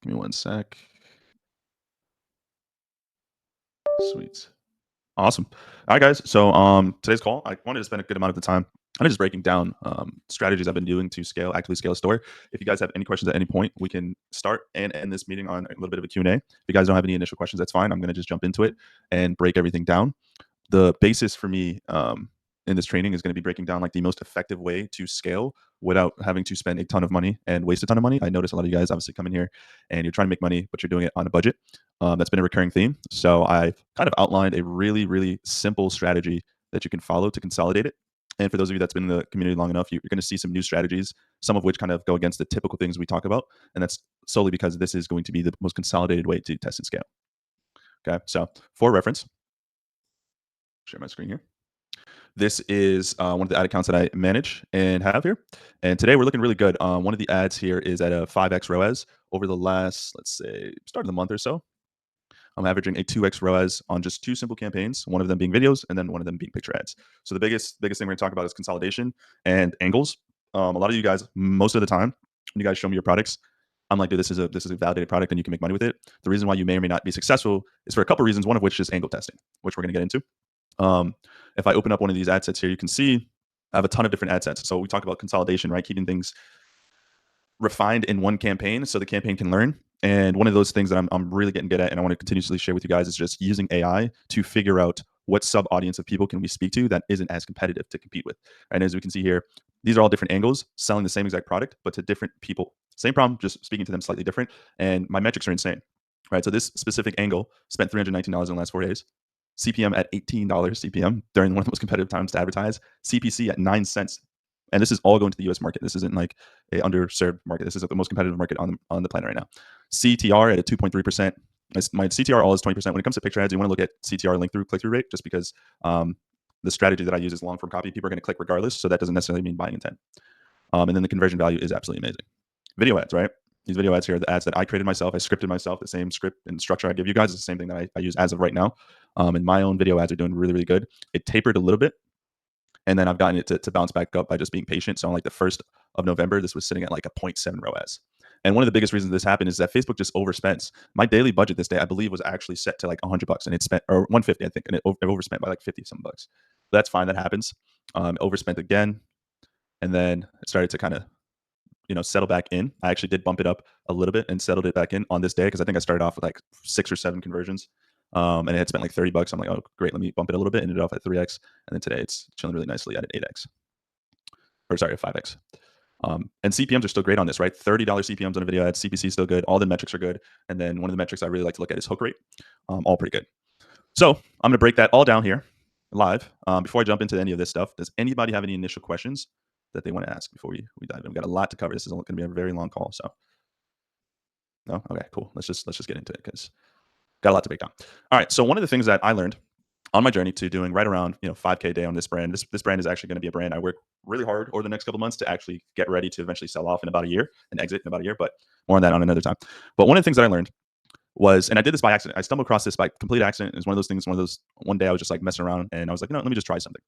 Give me one sec. Sweet. Awesome. All right, guys. So today's call, I wanted to spend a good amount of the time kind of just breaking down strategies I've been doing to actively scale a store. If you guys have any questions at any point, we can start and end this meeting on a little bit of a Q&A. If you guys don't have any initial questions, that's fine. I'm going to just jump into it and break everything down. The basis for me in this training is going to be breaking down like the most effective way to scale without having to spend a ton of money and waste a ton of money. I notice a lot of you guys obviously come in here and you're trying to make money, but you're doing it on a budget. That's been a recurring theme. So I've kind of outlined a really, really simple strategy that you can follow to consolidate it. And for those of you that's been in the community long enough, you're going to see some new strategies, some of which kind of go against the typical things we talk about. And that's solely because this is going to be the most consolidated way to test and scale. Okay, so for reference, share my screen here. This is one of the ad accounts that I manage and have here. And today we're looking really good. One of the ads here is at a 5x ROAS over the last, let's say, start of the month or so. I'm averaging a 2x ROAS on just two simple campaigns, one of them being videos and then one of them being picture ads. So the biggest thing we're going to talk about is consolidation and angles. A lot of you guys, most of the time, when you guys show me your products, I'm like, dude, this is a validated product and you can make money with it. The reason why you may or may not be successful is for a couple reasons, one of which is angle testing, which we're going to get into. If I open up one of these ad sets here, you can see I have a ton of different ad sets. So we talk about consolidation, right? Keeping things refined in one campaign so the campaign can learn. And one of those things that I'm really getting good at and I want to continuously share with you guys is just using AI to figure out what sub audience of people can we speak to that isn't as competitive to compete with. And as we can see here, these are all different angles selling the same exact product, but to different people. Same problem, just speaking to them slightly different. And my metrics are insane, right? So this specific angle spent $319 in the last 4 days. CPM at $18 CPM during one of the most competitive times to advertise. CPC at 9 cents. And this is all going to the US market. This isn't like a underserved market. This is the most competitive market on the planet right now. CTR at a 2.3%. My CTR all is 20%. When it comes to picture ads, you want to look at CTR link through click-through rate just because the strategy that I use is long form copy. People are going to click regardless. So that doesn't necessarily mean buying intent. And then the conversion value is absolutely amazing. Video ads, right? These video ads here are the ads that I created myself. I scripted myself. The same script and structure I give you guys is the same thing that I use as of right now. And my own video ads are doing really, really good. It tapered a little bit. And then I've gotten it to bounce back up by just being patient. So on like the 1st of November, this was sitting at like a 0.7 ROAS. And one of the biggest reasons this happened is that Facebook just overspends. My daily budget this day, I believe, was actually set to like $100, and it spent, or 150, I think, and it overspent by like 50 some bucks. But that's fine. That happens. Overspent again, and then it started to kind of settle back in. I actually did bump it up a little bit and settled it back in on this day because I think I started off with like 6 or 7 conversions. And it had spent like $30. I'm like, oh, great, let me bump it a little bit. Ended off at 3x. And then today it's chilling really nicely at an 8x. Or sorry, 5x. And CPMs are still great on this, right? $30 CPMs on a video ad. CPC is still good. All the metrics are good. And then one of the metrics I really like to look at is hook rate. All pretty good. So I'm going to break that all down here live. Before I jump into any of this stuff, does anybody have any initial questions that they want to ask before we dive in? We've got a lot to cover. This is going to be a very long call. So no? Okay, cool. Let's just get into it because got a lot to break down. All right. So one of the things that I learned on my journey to doing right around 5K a day on this brand, this brand is actually going to be a brand I work really hard over the next couple months to actually get ready to eventually sell off in about a year and exit in about a year, but more on that on another time. But one of the things that I learned was, and I did this by accident. I stumbled across this by complete accident. It was one of those things, one day I was just like messing around and I was like, let me just try something.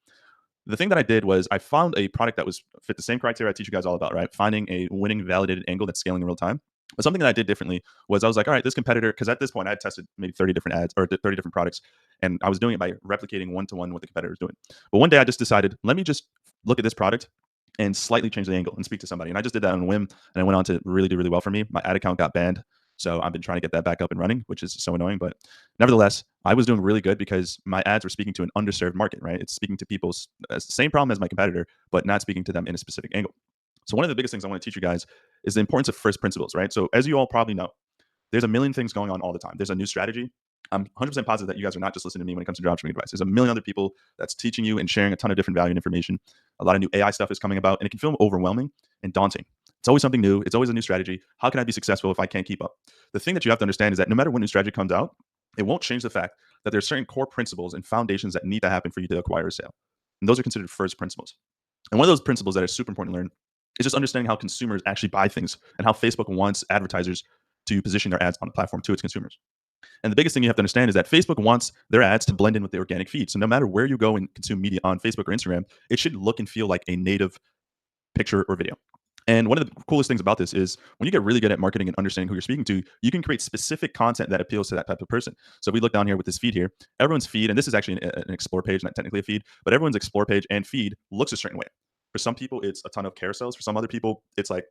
The thing that I did was I found a product that was fit the same criteria I teach you guys all about, right? Finding a winning validated angle that's scaling in real time. But something that I did differently was I was like, all right, this competitor, because at this point I had tested maybe 30 different ads or 30 different products, and I was doing it by replicating one-to-one what the competitor was doing. But one day I just decided, let me just look at this product and slightly change the angle and speak to somebody. And I just did that on a whim, and I went on to really do really well for me. My ad account got banned. So I've been trying to get that back up and running, which is so annoying. But nevertheless, I was doing really good because my ads were speaking to an underserved market, right? It's speaking to people's same problem as my competitor, but not speaking to them in a specific angle. So one of the biggest things I want to teach you guys is the importance of first principles, right? So as you all probably know, there's a million things going on all the time. There's a new strategy. I'm 100% positive that you guys are not just listening to me when it comes to dropshipping advice. There's a million other people that's teaching you and sharing a ton of different value and information. A lot of new AI stuff is coming about, and it can feel overwhelming and daunting. It's always something new. It's always a new strategy. How can I be successful if I can't keep up? The thing that you have to understand is that no matter what new strategy comes out, it won't change the fact that there's certain core principles and foundations that need to happen for you to acquire a sale. And those are considered first principles. And one of those principles that is super important to learn is just understanding how consumers actually buy things and how Facebook wants advertisers to position their ads on the platform to its consumers. And the biggest thing you have to understand is that Facebook wants their ads to blend in with the organic feed. So no matter where you go and consume media on Facebook or Instagram, it should look and feel like a native picture or video. And one of the coolest things about this is when you get really good at marketing and understanding who you're speaking to, you can create specific content that appeals to that type of person. So if we look down here with this feed here, everyone's feed, and this is actually an explore page, not technically a feed, but everyone's explore page and feed looks a certain way. For some people, it's a ton of carousels. For some other people, it's like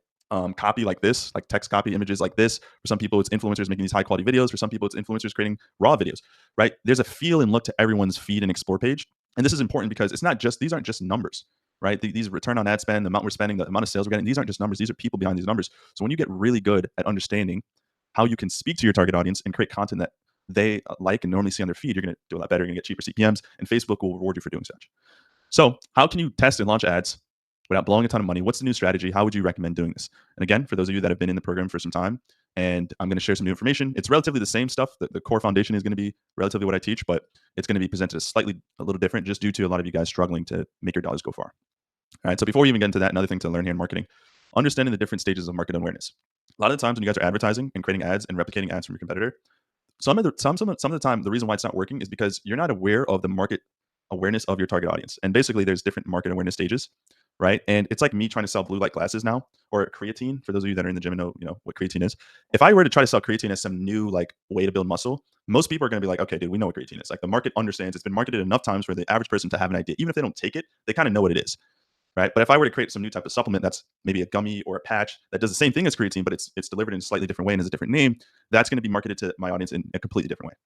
copy like this, like text copy images like this. For some people, it's influencers making these high quality videos. For some people, it's influencers creating raw videos, right? There's a feel and look to everyone's feed and explore page. And this is important because it's not just, these aren't just numbers, right? These return on ad spend, the amount we're spending, the amount of sales we're getting, these aren't just numbers. These are people behind these numbers. So when you get really good at understanding how you can speak to your target audience and create content that they like and normally see on their feed, you're going to do a lot better. You're going to get cheaper CPMs, and Facebook will reward you for doing such. So how can you test and launch ads without blowing a ton of money? What's the new strategy? How would you recommend doing this? And again, for those of you that have been in the program for some time, and I'm going to share some new information. It's relatively the same stuff. The core foundation is going to be relatively what I teach, but it's going to be presented as a little different, just due to a lot of you guys struggling to make your dollars go far. All right. So before we even get into that, another thing to learn here in marketing, understanding the different stages of market awareness. A lot of the times when you guys are advertising and creating ads and replicating ads from your competitor, some of the time, the reason why it's not working is because you're not aware of the market awareness of your target audience. And basically, there's different market awareness stages, right? And it's like me trying to sell blue light glasses now, or creatine. For those of you that are in the gym and know what creatine is. If I were to try to sell creatine as some new like way to build muscle, most people are going to be like, okay, dude, we know what creatine is. Like the market understands, it's been marketed enough times for the average person to have an idea. Even if they don't take it, they kind of know what it is, right? But if I were to create some new type of supplement that's maybe a gummy or a patch that does the same thing as creatine, but it's delivered in a slightly different way and has a different name, that's going to be marketed to my audience in a completely different way.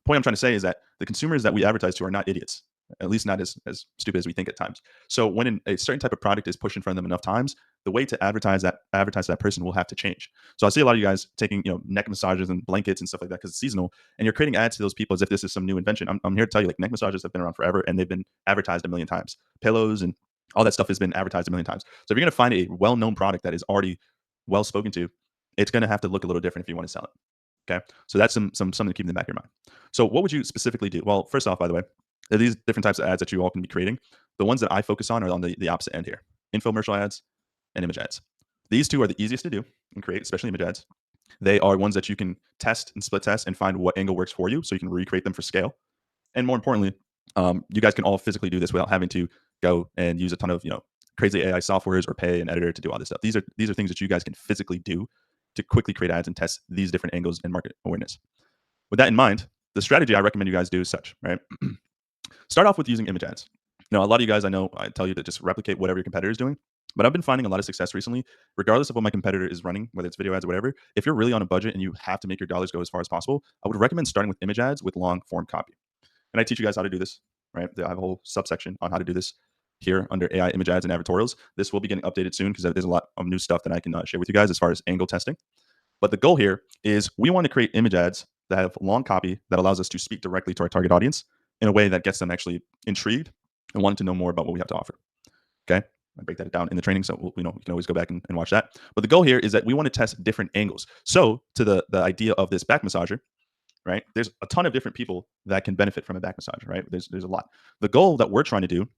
Point I'm trying to say is that the consumers that we advertise to are not idiots, at least not as stupid as we think at times. So when a certain type of product is pushed in front of them enough times, the way to advertise that person will have to change. So I see a lot of you guys taking neck massages and blankets and stuff like that because it's seasonal, and you're creating ads to those people as if this is some new invention. I'm here to tell you, like, neck massages have been around forever and they've been advertised a million times. Pillows and all that stuff has been advertised a million times. So if you're going to find a well-known product that is already well spoken to, it's going to have to look a little different if you want to sell it. Okay, so that's something to keep in the back of your mind. So what would you specifically do? Well, first off, by the way, there are these different types of ads that you all can be creating. The ones that I focus on are on the opposite end here: infomercial ads and image ads. These two are the easiest to do and create, especially image ads. They are ones that you can test and split test and find what angle works for you, so you can recreate them for scale. And more importantly, you guys can all physically do this without having to go and use a ton of crazy AI softwares or pay an editor to do all this stuff. These are things that you guys can physically do to quickly create ads and test these different angles and market awareness. With that in mind, the strategy I recommend you guys do is such, right? Start off with using image ads. A lot of you guys, I know I tell you to just replicate whatever your competitor is doing, but I've been finding a lot of success recently, regardless of what my competitor is running, whether it's video ads or whatever. If you're really on a budget and you have to make your dollars go as far as possible, I would recommend starting with image ads with long form copy. And I teach you guys how to do this, right? I have a whole subsection on how to do this here under AI image ads and advertorials. This will be getting updated soon because there's a lot of new stuff that I can share with you guys as far as angle testing. But the goal here is we want to create image ads that have long copy that allows us to speak directly to our target audience in a way that gets them actually intrigued and wanting to know more about what we have to offer. Okay, I break that down in the training, so you can always go back and watch that. But the goal here is that we want to test different angles. So to the idea of this back massager, right? There's a ton of different people that can benefit from a back massager, right? There's a lot. The goal that we're trying to do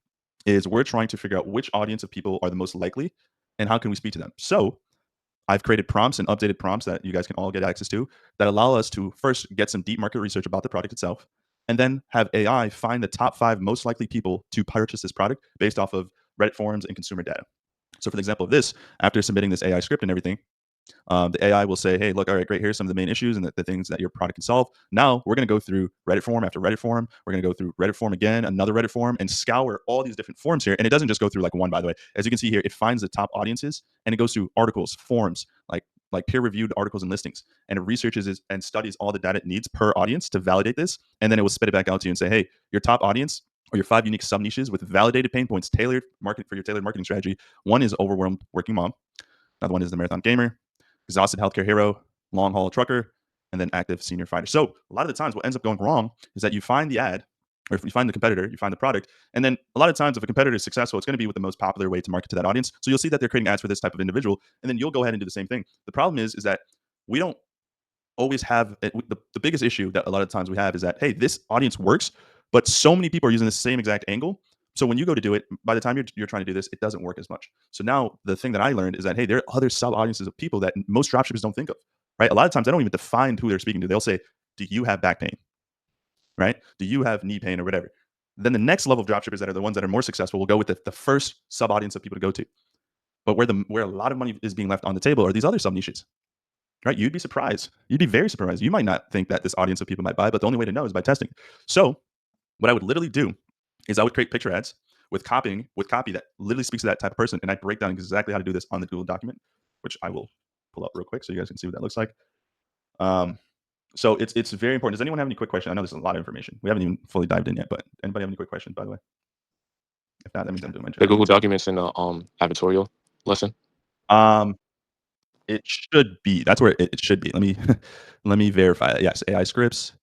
is we're trying to figure out which audience of people are the most likely and how can we speak to them. So I've created prompts and updated prompts that you guys can all get access to that allow us to first get some deep market research about the product itself, and then have AI find the top 5 most likely people to purchase this product based off of Reddit forums and consumer data. So for the example of this, after submitting this AI script and everything, the AI will say, hey, look, all right, great. Here's some of the main issues and the things that your product can solve. Now we're going to go through Reddit forum after Reddit forum. We're going to go through Reddit forum again, another Reddit forum, and scour all these different forums here. And it doesn't just go through like one, by the way. As you can see here, it finds the top audiences and it goes through articles, forums, like peer-reviewed articles and listings, and it researches and studies all the data it needs per audience to validate this. And then it will spit it back out to you and say, hey, your top audience or your 5 unique sub niches with validated pain points tailored market for your tailored marketing strategy. One is overwhelmed working mom. Another one is the marathon gamer, exhausted healthcare hero, long haul trucker, and then active senior fighter. So a lot of the times what ends up going wrong is that you find the ad, or if you find the competitor, you find the product. And then a lot of times if a competitor is successful, it's going to be with the most popular way to market to that audience. So you'll see that they're creating ads for this type of individual, and then you'll go ahead and do the same thing. The problem is that we don't always have the biggest issue that a lot of times we have is that, hey, this audience works, but so many people are using the same exact angle. So when you go to do it, by the time you're trying to do this, it doesn't work as much. So now the thing that I learned is that, hey, there are other sub audiences of people that most dropshippers don't think of, right? A lot of times they don't even define who they're speaking to. They'll say, do you have back pain, right? Do you have knee pain or whatever? Then the next level of dropshippers that are the ones that are more successful will go with the first sub audience of people to go to. But where a lot of money is being left on the table are these other sub niches, right? You'd be surprised. You'd be very surprised. You might not think that this audience of people might buy, but the only way to know is by testing. So what I would literally do is I would create picture ads with copy that literally speaks to that type of person, and I break down exactly how to do this on the Google document, which I will pull up real quick so you guys can see what that looks like. So it's very important. Does anyone have any quick question? I know there's a lot of information. We haven't even fully dived in yet, but anybody have any quick questions, by the way? If not, that means I'm doing my The job. Google Documents in the advertorial lesson. It should be. That's where it should be. Let me let me verify it. Yes, AI scripts.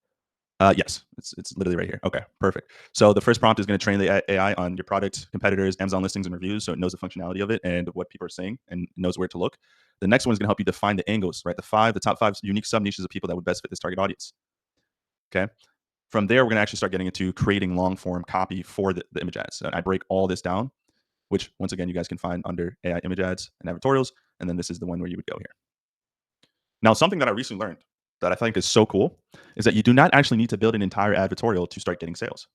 Yes, it's literally right here. Okay, perfect. So the first prompt is going to train the AI on your product, competitors, Amazon listings, and reviews, so it knows the functionality of it and what people are saying and knows where to look. The next one is going to help you define the angles, right? The top 5 unique sub niches of people that would best fit this target audience. Okay. From there, we're going to actually start getting into creating long form copy for the image ads. And I break all this down, which once again, you guys can find under AI image ads and advertorials. And then this is the one where you would go here. Now, something that I recently learned that I think is so cool is that you do not actually need to build an entire advertorial to start getting sales.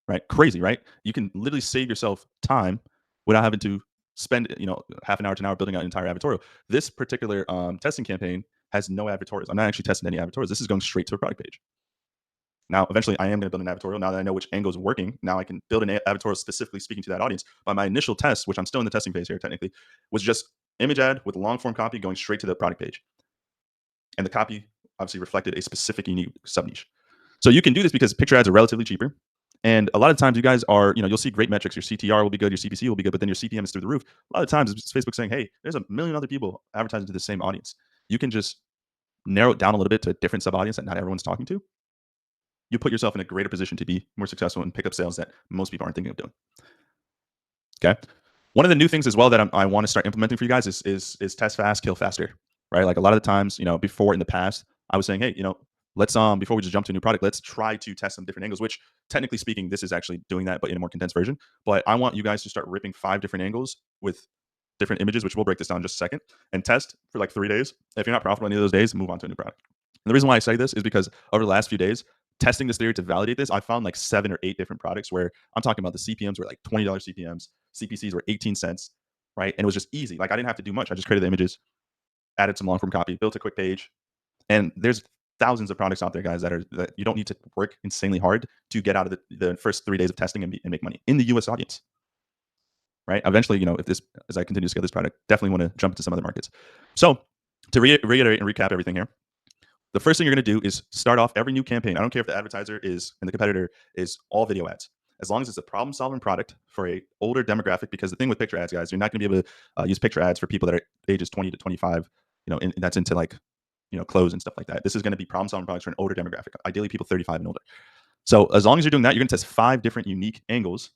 Right? Crazy, right? You can literally save yourself time without having to spend, half an hour to an hour building out an entire advertorial. This particular testing campaign has no advertorials. I'm not actually testing any advertorials. This is going straight to a product page. Now, eventually, I am going to build an advertorial. Now that I know which angle is working, now I can build an advertorial specifically speaking to that audience. But my initial test, which I'm still in the testing phase here technically, was just image ad with long form copy going straight to the product page. And the copy obviously reflected a specific unique sub niche. So you can do this because picture ads are relatively cheaper. And a lot of times you guys are, you'll see great metrics. Your CTR will be good, your CPC will be good, but then your CPM is through the roof. A lot of times it's Facebook saying, hey, there's a million other people advertising to the same audience. You can just narrow it down a little bit to a different sub audience that not everyone's talking to. You put yourself in a greater position to be more successful and pick up sales that most people aren't thinking of doing. Okay. One of the new things as well that I want to start implementing for you guys is test fast, kill faster, right? Like a lot of the times, before in the past, I was saying, hey, let's before we just jump to a new product, let's try to test some different angles, which technically speaking, this is actually doing that, but in a more condensed version. But I want you guys to start ripping 5 different angles with different images, which we'll break this down in just a second, and test for like 3 days. If you're not profitable any of those days, move on to a new product. And the reason why I say this is because over the last few days, testing this theory to validate this, I found like 7 or 8 different products where I'm talking about the CPMs were like $20 CPMs, CPCs were 18 cents, right? And it was just easy. Like I didn't have to do much. I just created the images, added some long form copy, built a quick page. And there's thousands of products out there, guys, that you don't need to work insanely hard to get out of the first 3 days of testing and make money in the US audience. Right? Eventually, as I continue to scale this product, definitely want to jump into some other markets. So to reiterate and recap everything here, the first thing you're going to do is start off every new campaign. I don't care if the advertiser is and the competitor is all video ads, as long as it's a problem solving product for a older demographic. Because the thing with picture ads, guys, you're not going to be able to use picture ads for people that are ages 20 to 25, and that's into like, clothes and stuff like that. This is going to be problem solving products for an older demographic, ideally people 35 and older. So as long as you're doing that, you're going to test 5 different unique angles,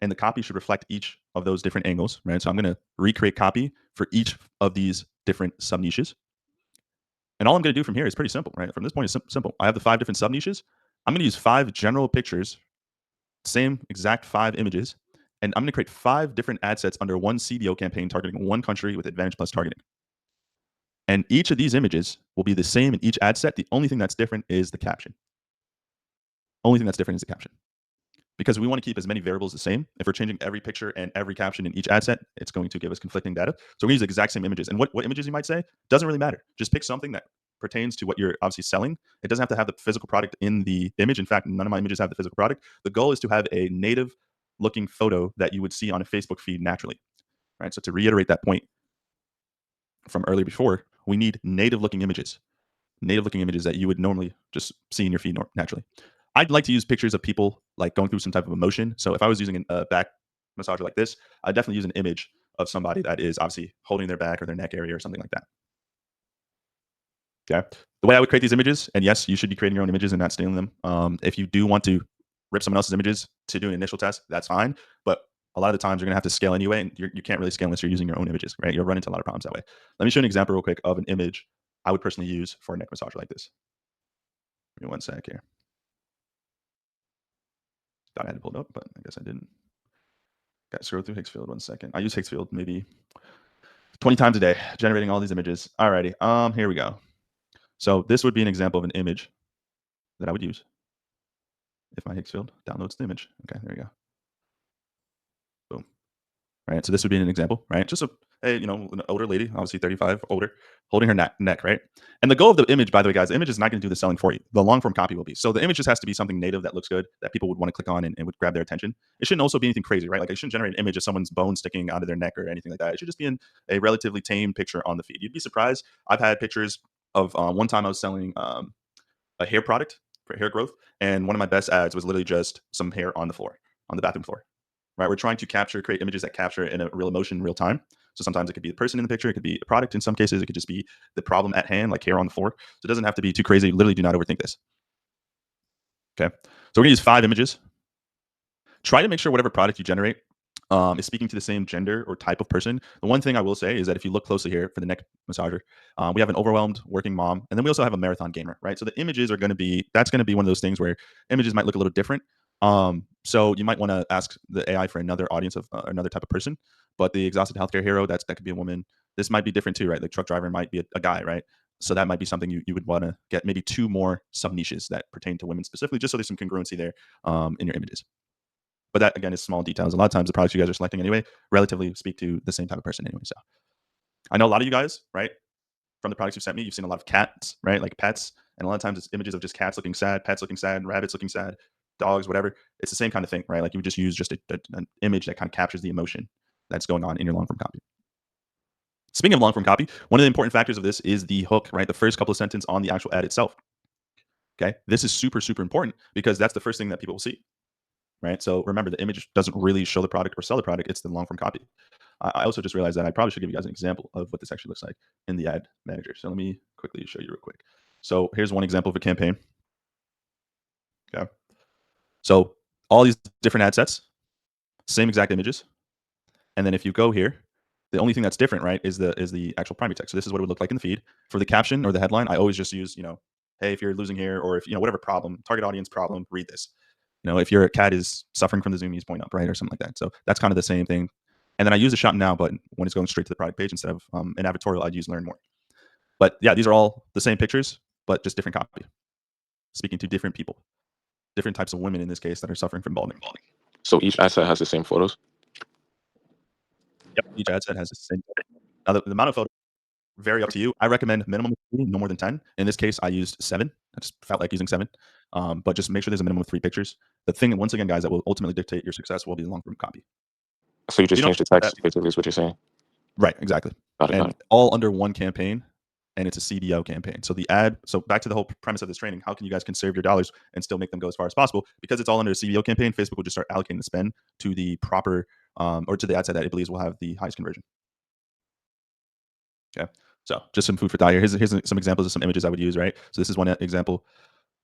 and the copy should reflect each of those different angles, right? So I'm going to recreate copy for each of these different sub niches. And all I'm going to do from here is pretty simple, right? From this point, it's simple. I have the 5 different sub niches. I'm going to use 5 general pictures, same exact 5 images, and I'm going to create 5 different ad sets under one CBO campaign targeting one country with Advantage Plus targeting. And each of these images will be the same in each ad set. The only thing that's different is the caption. Only thing that's different is the caption. Because we want to keep as many variables the same. If we're changing every picture and every caption in each ad set, it's going to give us conflicting data. So we use the exact same images. And what images you might say doesn't really matter. Just pick something that pertains to what you're obviously selling. It doesn't have to have the physical product in the image. In fact, none of my images have the physical product. The goal is to have a native looking photo that you would see on a Facebook feed naturally. Right. So to reiterate that point from earlier before, we need native looking images that you would normally just see in your feed naturally. I'd like to use pictures of people like going through some type of emotion. So if I was using a back massager like this, I'd definitely use an image of somebody that is obviously holding their back or their neck area or something like that. Okay. The way I would create these images, and yes, you should be creating your own images and not stealing them. If you do want to rip someone else's images to do an initial test, that's fine. But a lot of the times you're going to have to scale anyway, and you can't really scale unless you're using your own images, right? You'll run into a lot of problems that way. Let me show you an example real quick of an image I would personally use for a neck massager like this. Give me one sec here. Thought I had it pulled up, but I guess I didn't. Got to scroll through Higgsfield 1 second. I use Higgsfield maybe 20 times a day, generating all these images. Alrighty, here we go. So this would be an example of an image that I would use if my Higgsfield downloads the image. Okay, there we go. Boom. right? So this would be an example, right? Just an older lady, obviously 35, older, holding her neck, right? And the goal of the image, by the way, guys, the image is not going to do the selling for you. The long form copy will be. So the image just has to be something native that looks good, that people would want to click on and would grab their attention. It shouldn't also be anything crazy, right? Like it shouldn't generate an image of someone's bone sticking out of their neck or anything like that. It should just be in a relatively tame picture on the feed. You'd be surprised. I've had pictures of one time I was selling a hair product for hair growth, and one of my best ads was literally just some hair on the floor, on the bathroom floor. Right? We're trying to create images that capture in a real emotion, real time. So sometimes it could be the person in the picture, it could be a product. In some cases, it could just be the problem at hand, like hair on the floor. So it doesn't have to be too crazy. Literally, do not overthink this. Okay. So we're gonna use 5 images. Try to make sure whatever product you generate is speaking to the same gender or type of person. The one thing I will say is that if you look closely here for the neck massager, we have an overwhelmed working mom, and then we also have a marathon gamer, right? So the images are going to be one of those things where images might look a little different. So you might want to ask the AI for another audience of another type of person. But the exhausted healthcare hero, that could be a woman. This might be different too, right? The truck driver might be a guy, right? So that might be something you would want to get maybe 2 more sub niches that pertain to women specifically, just so there's some congruency there in your images. But that again is small details. A lot of times the products you guys are selecting anyway relatively speak to the same type of person anyway. So I know a lot of you guys, right, from the products you've sent me, you've seen a lot of cats, right, like pets, and a lot of times it's images of just cats looking sad, pets looking sad, rabbits looking sad, dogs, whatever. It's the same kind of thing, right? Like you would just use just an image that kind of captures the emotion that's going on in your long form copy. Speaking of long form copy, one of the important factors of this is the hook, right? The first couple of sentences on the actual ad itself. Okay, this is super, super important because that's the first thing that people will see. Right. So remember, the image doesn't really show the product or sell the product. It's the long form copy. I also just realized that I probably should give you guys an example of what this actually looks like in the ad manager. So let me quickly show you real quick. So here's one example of a campaign. Okay. So all these different ad sets, same exact images. And then if you go here, the only thing that's different, right, is the actual primary text. So this is what it would look like in the feed. For the caption or the headline, I always just use, hey, if you're losing hair or if, whatever problem, target audience problem, read this. If your cat is suffering from the zoomies, point up, right, or something like that. So that's kind of the same thing. And then I use the shop now button when it's going straight to the product page instead of an advertorial. I'd use learn more. But yeah, these are all the same pictures, but just different copy, speaking to different people, different types of women in this case that are suffering from balding. So each asset has the same photos? Yep, each ad set has the same. Now the amount of photos very up to you. I recommend minimum of 3, no more than 10. In this case, I used 7. I just felt like using 7. But just make sure there's a minimum of 3 pictures. The thing, once again, guys, that will ultimately dictate your success will be the long form copy. So you just change the text, basically, is what you're saying? Right, exactly. Got it. And all under one campaign, and it's a CBO campaign. So the ad, so back to the whole premise of this training, how can you guys conserve your dollars and still make them go as far as possible? Because it's all under a CBO campaign, Facebook will just start allocating the spend to the proper, or to the ad set that it believes will have the highest conversion. Okay. So just some food for thought here. Here's some examples of some images I would use, right? So this is one example.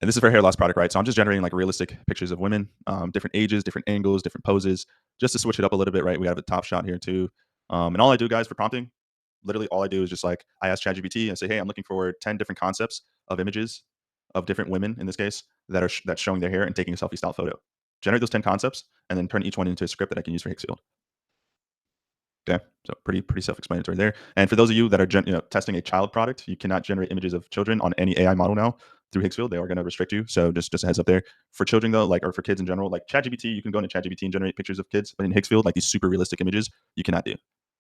And this is for a hair loss product, right? So I'm just generating like realistic pictures of women, different ages, different angles, different poses, just to switch it up a little bit, right? We have a top shot here too. And all I do, guys, for prompting, literally all I do is just like, I ask ChatGPT and say, hey, I'm looking for 10 different concepts of images of different women, in this case, that are that's showing their hair and taking a selfie style photo. Generate those 10 concepts and then turn each one into a script that I can use for Higgsfield. Okay, so pretty self-explanatory there. And for those of you that are testing a child product, you cannot generate images of children on any AI model now through Higgsfield. They are going to restrict you. So just a heads up there. For children though, or for kids in general, like ChatGPT, you can go into ChatGPT and generate pictures of kids, but in Higgsfield, like these super realistic images, you cannot do.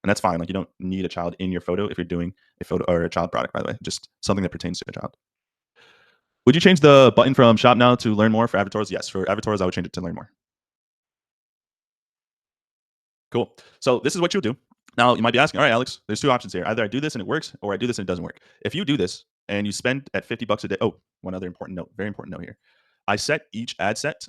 And that's fine. Like you don't need a child in your photo if you're doing a photo or a child product, by the way, just something that pertains to a child. Would you change the button from shop now to learn more for advertorials? Yes, for advertorials, I would change it to learn more. Cool. So this is what you'll do. Now you might be asking, all right, Alex, there's 2 options here. Either I do this and it works, or I do this and it doesn't work. If you do this and you spend at $50 a day, one other important note, very important note here. I set each ad set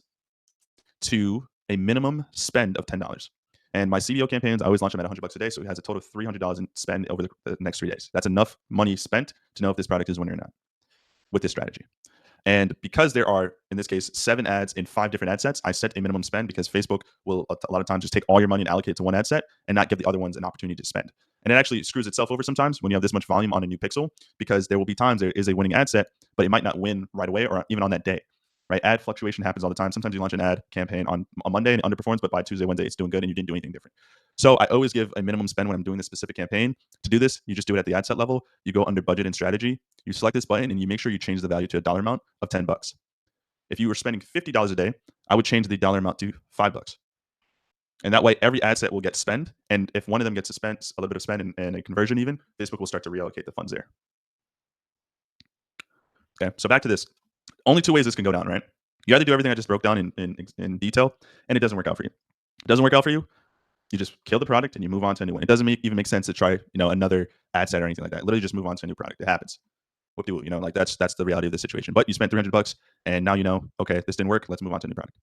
to a minimum spend of $10. And my CBO campaigns, I always launch them at $100 a day. So it has a total of $300 in spend over the next 3 days. That's enough money spent to know if this product is winning or not with this strategy. And because there are, in this case, 7 ads in 5 different ad sets, I set a minimum spend because Facebook will a lot of times just take all your money and allocate it to one ad set and not give the other ones an opportunity to spend. And it actually screws itself over sometimes when you have this much volume on a new pixel, because there will be times there is a winning ad set, but it might not win right away or even on that day. Right? Ad fluctuation happens all the time. Sometimes you launch an ad campaign on Monday and it underperforms, but by Tuesday, Wednesday, it's doing good and you didn't do anything different. So I always give a minimum spend when I'm doing this specific campaign. To do this, you just do it at the ad set level. You go under budget and strategy. You select this button and you make sure you change the value to a dollar amount of $10. If you were spending $50 a day, I would change the dollar amount to $5. And that way, every ad set will get spend. And if one of them gets a little bit of spend and a conversion even, Facebook will start to reallocate the funds there. Okay, so back to this. Only two ways this can go down, right? You either do everything I just broke down in detail, and it doesn't work out for you. It doesn't work out for you, you just kill the product and you move on to a new one. It doesn't even make sense to try, another ad set or anything like that. Literally just move on to a new product. It happens. Whoop-de-whoop, like that's the reality of the situation. But you spent $300 and now okay, this didn't work. Let's move on to a new product.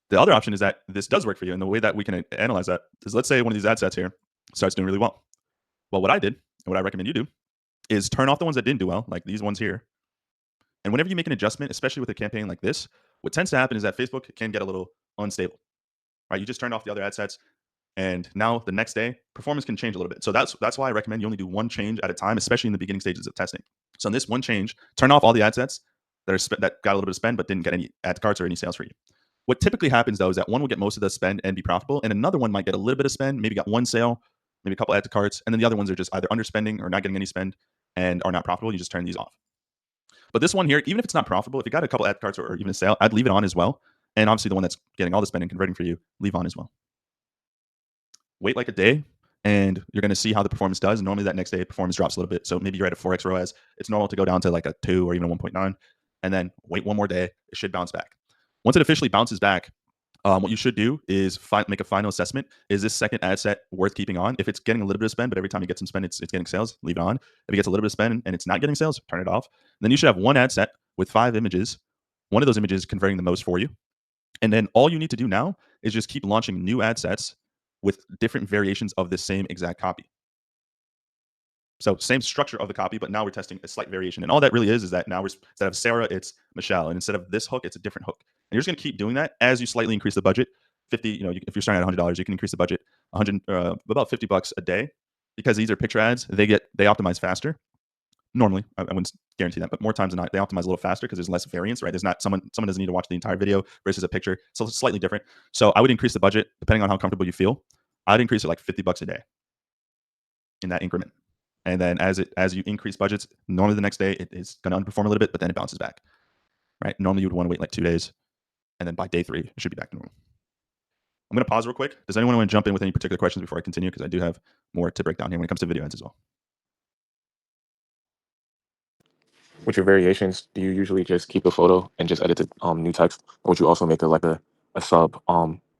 The other option is that this does work for you. And the way that we can analyze that is, let's say one of these ad sets here starts doing really well. Well, what I did and what I recommend you do is turn off the ones that didn't do well, like these ones here. And whenever you make an adjustment, especially with a campaign like this, what tends to happen is that Facebook can get a little unstable, right? You just turned off the other ad sets, and now the next day, performance can change a little bit. So that's why I recommend you only do one change at a time, especially in the beginning stages of testing. So in this one change, turn off all the ad sets that got a little bit of spend but didn't get any ad cards or any sales for you. What typically happens though is that one will get most of the spend and be profitable, and another one might get a little bit of spend, maybe got one sale, maybe a couple add to carts, and then the other ones are just either underspending or not getting any spend and are not profitable. You just turn these off. But this one here, even if it's not profitable, if you got a couple ad cards or even a sale, I'd leave it on as well. And obviously the one that's getting all the spend and converting for you, leave on as well. Wait like a day and you're going to see how the performance does. And normally that next day performance drops a little bit. So maybe you're at a 4x ROAS. It's normal to go down to like a 2 or even a 1.9. And then wait one more day. It should bounce back. Once it officially bounces back, what you should do is make a final assessment. Is this second ad set worth keeping on? If it's getting a little bit of spend, but every time you get some spend, it's getting sales, leave it on. If it gets a little bit of spend and it's not getting sales, turn it off. And then you should have one ad set with 5 images, one of those images converting the most for you. And then all you need to do now is just keep launching new ad sets with different variations of the same exact copy. So same structure of the copy, but now we're testing a slight variation. And all that really is that now instead of Sarah, it's Michelle. And instead of this hook, it's a different hook. And you're just going to keep doing that as you slightly increase the budget. 50, if you're starting at $100, you can increase the budget about $50 a day, because these are picture ads. They optimize faster. Normally, I wouldn't guarantee that, but more times than not, they optimize a little faster because there's less variance, right? There's not someone doesn't need to watch the entire video versus a picture. So it's slightly different. So I would increase the budget depending on how comfortable you feel. I'd increase it like $50 a day in that increment. And then as you increase budgets, normally the next day it is going to underperform a little bit, but then it bounces back, right? Normally you would want to wait like 2 days, and then by day 3, it should be back to normal. I'm going to pause real quick. Does anyone want to jump in with any particular questions before I continue? Because I do have more to break down here when it comes to video ads as well. With your variations, do you usually just keep a photo and just edit the new text, or would you also make a sub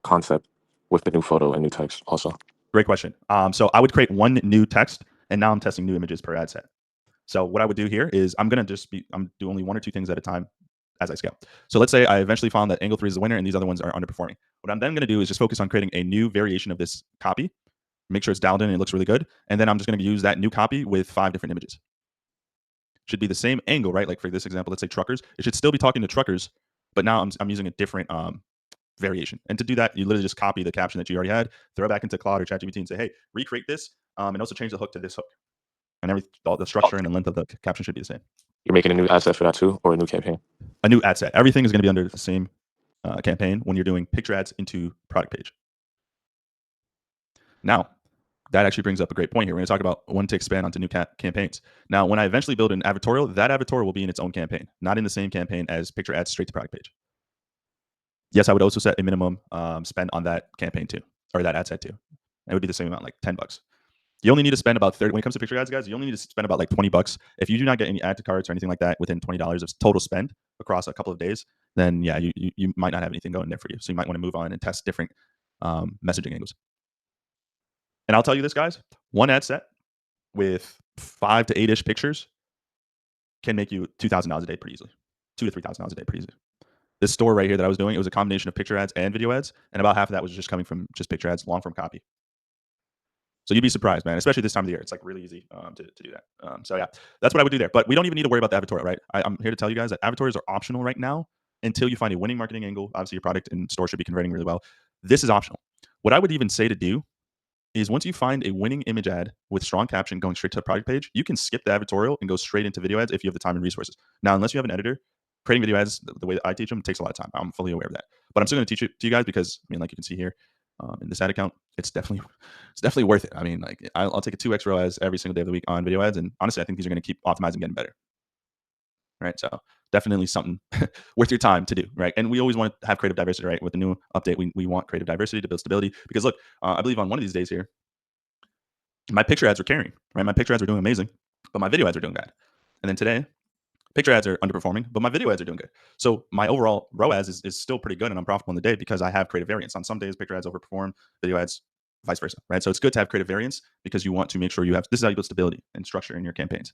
concept with the new photo and new text also? Great question. So I would create one new text, and now I'm testing new images per ad set. So what I would do here is I'm do only 1 or 2 things at a time as I scale. So let's say I eventually found that angle 3 is the winner and these other ones are underperforming. What I'm then going to do is just focus on creating a new variation of this copy, make sure it's dialed in and it looks really good. And then I'm just going to use that new copy with 5 different images. Should be the same angle, right? Like for this example, let's say truckers. It should still be talking to truckers, but now I'm using a different variation. And to do that, you literally just copy the caption that you already had, throw it back into Claude or ChatGPT and say, hey, recreate this, and also change the hook to this hook. And all the structure and the length of the caption should be the same. You're making a new ad set for that too, or a new campaign? A new ad set. Everything is going to be under the same campaign when you're doing picture ads into product page. Now, that actually brings up a great point here. We're going to talk about when to expand onto new campaigns. Now, when I eventually build an advertorial, that advertorial will be in its own campaign, not in the same campaign as picture ads straight to product page. Yes, I would also set a minimum spend on that campaign too, or that ad set too. It would be the same amount, like $10. You only need to spend about 30. When it comes to picture ads, guys, you only need to spend about like $20. If you do not get any add to carts or anything like that within $20 of total spend across a couple of days, then yeah, you might not have anything going there for you. So you might want to move on and test different messaging angles. And I'll tell you this, guys, one ad set with 5 to 8-ish pictures can make you $2,000 a day pretty easily. $2,000 to $3,000 a day pretty easily. This store right here that I was doing, it was a combination of picture ads and video ads, and about half of that was just coming from just picture ads, long form copy. So you'd be surprised, man, especially this time of the year. It's like really easy to do that. So yeah, that's what I would do there. But we don't even need to worry about the advertorial, right? I'm here to tell you guys that advertorials are optional right now until you find a winning marketing angle. Obviously, your product and store should be converting really well. This is optional. What I would even say to do is once you find a winning image ad with strong caption going straight to the product page, you can skip the advertorial and go straight into video ads if you have the time and resources. Now, unless you have an editor, creating video ads the way that I teach them takes a lot of time. I'm fully aware of that. But I'm still going to teach it to you guys because, I mean, like you can see here in this ad account, it's definitely worth it. I mean, like I'll take a 2x ROAS every single day of the week on video ads. And honestly, I think these are going to keep optimizing, getting better. right? So definitely something worth your time to do, right? And we always want to have creative diversity, right? With the new update, we want creative diversity to build stability. Because look, I believe on one of these days here, my picture ads were carrying, right? My picture ads were doing amazing, but my video ads are doing bad. And then today, picture ads are underperforming, but my video ads are doing good. So my overall ROAS is still pretty good, and I'm profitable in the day because I have creative variance. On some days, picture ads overperform, video ads, vice versa, right? So it's good to have creative variance because you want to make sure you have, this is how you build stability and structure in your campaigns.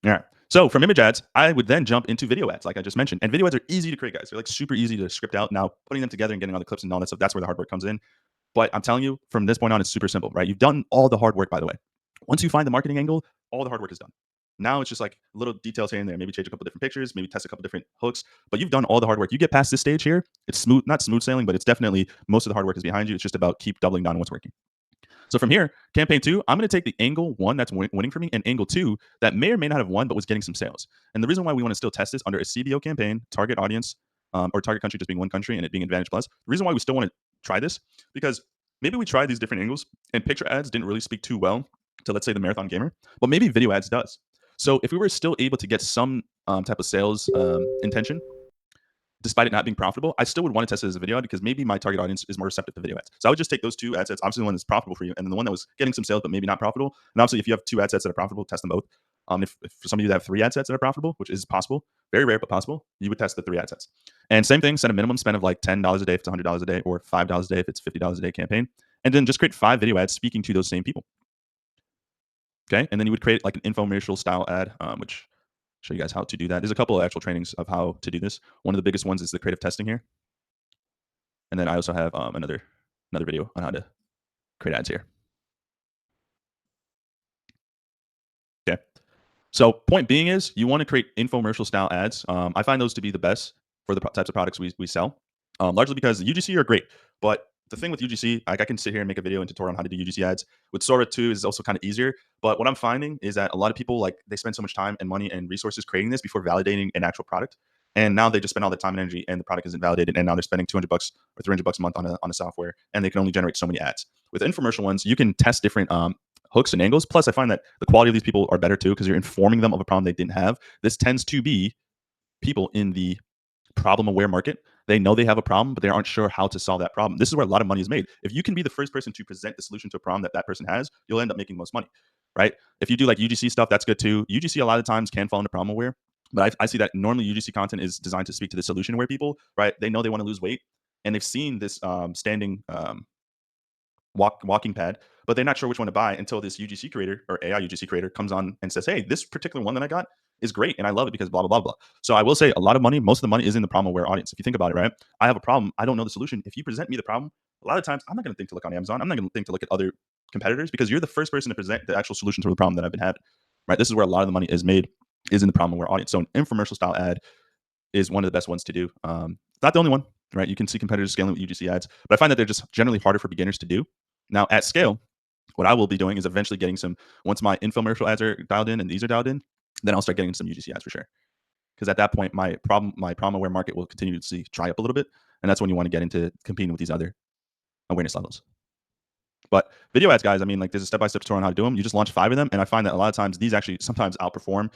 All right. So from image ads, I would then jump into video ads, like I just mentioned. And video ads are easy to create, guys. They're like super easy to script out. Now, putting them together and getting all the clips and all that stuff, that's where the hard work comes in. But I'm telling you, from this point on, it's super simple, right? You've done all the hard work, by the way. Once you find the marketing angle, all the hard work is done. Now it's just like little details here and there. Maybe change a couple different pictures, maybe test a couple different hooks, but you've done all the hard work. You get past this stage here, it's smooth, not smooth sailing, but it's definitely most of the hard work is behind you. It's just about keep doubling down on what's working. So from here, campaign 2, I'm going to take the angle 1 that's winning for me and angle 2 that may or may not have won but was getting some sales. And the reason why we want to still test this under a CBO campaign, target audience, or target country just being one country and it being Advantage Plus, the reason why we still want to try this, because maybe we tried these different angles and picture ads didn't really speak too well to, let's say, the marathon gamer, but maybe video ads does. So if we were still able to get some type of sales intention, despite it not being profitable, I still would want to test it as a video ad because maybe my target audience is more receptive to video ads. So I would just take those 2 ad sets, obviously the one that's profitable for you, and then the one that was getting some sales but maybe not profitable. And obviously, if you have 2 ad sets that are profitable, test them both. If for some of you that have 3 ad sets that are profitable, which is possible, very rare but possible, you would test the 3 ad sets. And same thing, set a minimum spend of like $10 a day if it's $100 a day, or $5 a day if it's $50 a day campaign, and then just create 5 video ads speaking to those same people. Okay, and then you would create like an infomercial style ad, which show you guys how to do that. There's a couple of actual trainings of how to do this. One of the biggest ones is the creative testing here. And then I also have another video on how to create ads here. Okay. So point being is you want to create infomercial style ads. I find those to be the best for the types of products we sell, largely because the UGC are great. But the thing with UGC, like I can sit here and make a video and tutorial on how to do UGC ads. With Sora 2 is also kind of easier. But what I'm finding is that a lot of people, like, they spend so much time and money and resources creating this before validating an actual product. And now they just spend all the time and energy and the product isn't validated. And now they're spending $200 or $300 a month on a software, and they can only generate so many ads. With infomercial ones, you can test different hooks and angles. Plus, I find that the quality of these people are better too because you're informing them of a problem they didn't have. This tends to be people in the problem aware market. They know they have a problem, but they aren't sure how to solve that problem. This is where a lot of money is made. If you can be the first person to present the solution to a problem that person has, you'll end up making most money, right? If you do like UGC stuff, that's good too. UGC a lot of times can fall into problem aware, but I see that normally UGC content is designed to speak to the solution aware people, right? They know they want to lose weight and they've seen this standing walking pad, but they're not sure which one to buy until this UGC creator or AI UGC creator comes on and says, hey, this particular one that I got is great and I love it because blah, blah, blah, blah. So I will say a lot of money, most of the money is in the problem aware audience. If you think about it, right? I have a problem. I don't know the solution. If you present me the problem, a lot of times I'm not going to think to look on Amazon. I'm not going to think to look at other competitors because you're the first person to present the actual solution to the problem that I've been having, right? This is where a lot of the money is made, is in the problem aware audience. So an infomercial style ad is one of the best ones to do. Not the only one, right? You can see competitors scaling with UGC ads, but I find that they're just generally harder for beginners to do. Now at scale, what I will be doing is eventually getting some, once my infomercial ads are dialed in and these are dialed in, then I'll start getting some UGC ads for sure. Because at that point, my problem aware market will continue to see dry up a little bit. And that's when you want to get into competing with these other awareness levels. But video ads, guys, I mean, like there's a step-by-step tutorial on how to do them. You just launch 5 of them. And I find that a lot of times these actually sometimes outperform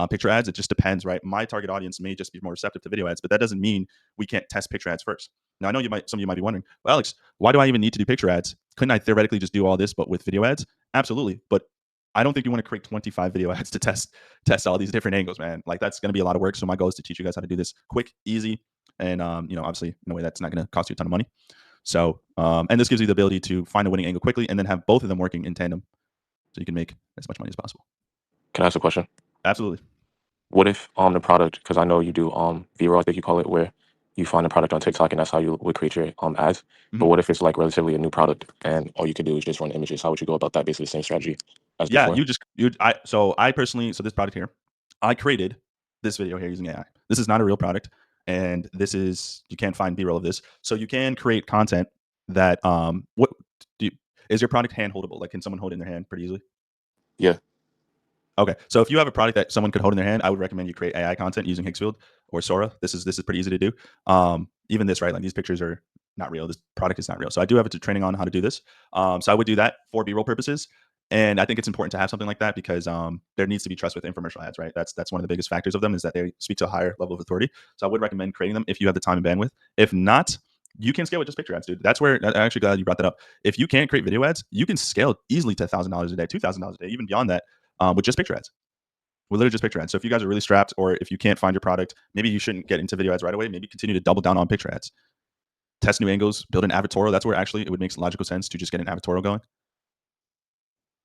picture ads. It just depends, right? My target audience may just be more receptive to video ads, but that doesn't mean we can't test picture ads first. Now, I know some of you might be wondering, well, Alex, why do I even need to do picture ads? Couldn't I theoretically just do all this, but with video ads? Absolutely. But I don't think you want to create 25 video ads to test all these different angles, man. Like that's going to be a lot of work. So my goal is to teach you guys how to do this quick, easy, and obviously in a way that's not going to cost you a ton of money. So and this gives you the ability to find a winning angle quickly and then have both of them working in tandem, so you can make as much money as possible. Can I ask a question? Absolutely. What if the product, because I know you do V-Raw, I think you call it, where you find a product on TikTok and that's how you would create your ads. But what if it's like relatively a new product and all you could do is just run images? How would you go about that? Basically the same strategy as before? I personally, so this product here, I created this video here using AI. This is not a real product, and this is, you can't find B-roll of this. So you can create content that is your product hand holdable? Like, can someone hold it in their hand pretty easily? Yeah. Okay, so if you have a product that someone could hold in their hand, I would recommend you create AI content using Higgsfield or Sora. This is pretty easy to do. Even this, right? Like these pictures are not real. This product is not real. So I do have a training on how to do this. So I would do that for B-roll purposes. And I think it's important to have something like that because there needs to be trust with infomercial ads, right? That's one of the biggest factors of them is that they speak to a higher level of authority. So I would recommend creating them if you have the time and bandwidth. If not, you can scale with just picture ads, dude. That's where I'm actually glad you brought that up. If you can't create video ads, you can scale easily to $1,000 a day, $2,000 a day, even beyond that, with just picture ads. With literally just picture ads. So if you guys are really strapped, or if you can't find your product, maybe you shouldn't get into video ads right away. Maybe continue to double down on picture ads. Test new angles, build an advertorial. That's where actually it would make logical sense to just get an advertorial going,